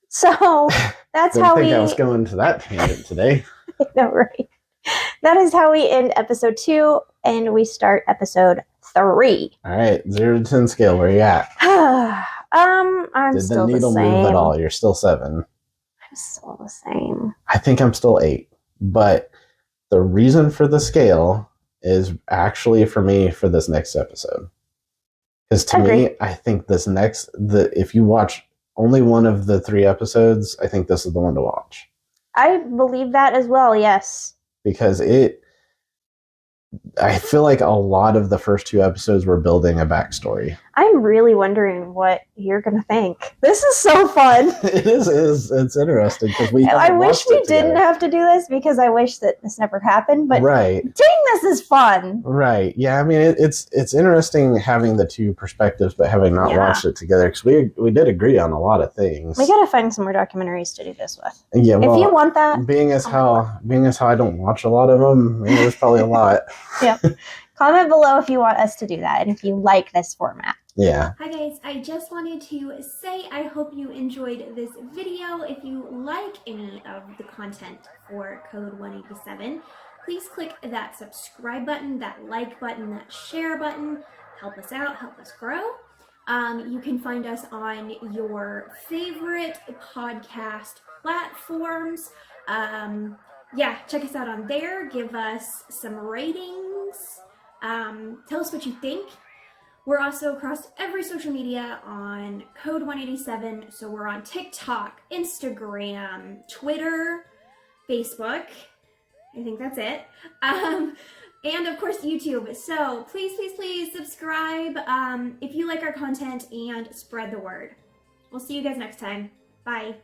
[SPEAKER 1] So that's how I was
[SPEAKER 2] going to that tangent today.
[SPEAKER 1] No, right. That is how we end episode 2, and we start episode 3.
[SPEAKER 2] All right, 0 to 10 scale. Where are you at?
[SPEAKER 1] I'm still the same. Did the needle move
[SPEAKER 2] at all? You're still 7.
[SPEAKER 1] I'm still the same.
[SPEAKER 2] I think I'm still 8, but the reason for the scale is actually for me for this next episode. Because to me, I think if you watch only one of the 3 episodes, I think this is the one to watch.
[SPEAKER 1] I believe that as well, yes.
[SPEAKER 2] Because I feel like a lot of the first 2 episodes were building a backstory.
[SPEAKER 1] I'm really wondering what you're going to think. This is so fun.
[SPEAKER 2] It is. It's interesting because
[SPEAKER 1] I wish we didn't have to do this because I wish that this never happened. But dang, this is fun.
[SPEAKER 2] Right. Yeah. I mean, it's interesting having the 2 perspectives, but having not watched it together because we did agree on a lot of things. We got to find some more documentaries to do this with. Yeah. Well, if you want that, being as how I don't watch a lot of them, there's probably a lot. Yeah. Comment below if you want us to do that and if you like this format. Yeah. Hi guys, I just wanted to say I hope you enjoyed this video. If you like any of the content for Code 187, please click that subscribe button, that like button, that share button. Help us out, help us grow. You can find us on your favorite podcast platforms. Yeah, check us out on there. Give us some ratings. Tell us what you think. We're also across every social media on Code 187. So we're on TikTok, Instagram, Twitter, Facebook. I think that's it. And of course, YouTube. So please, please, please subscribe if you like our content and spread the word. We'll see you guys next time. Bye.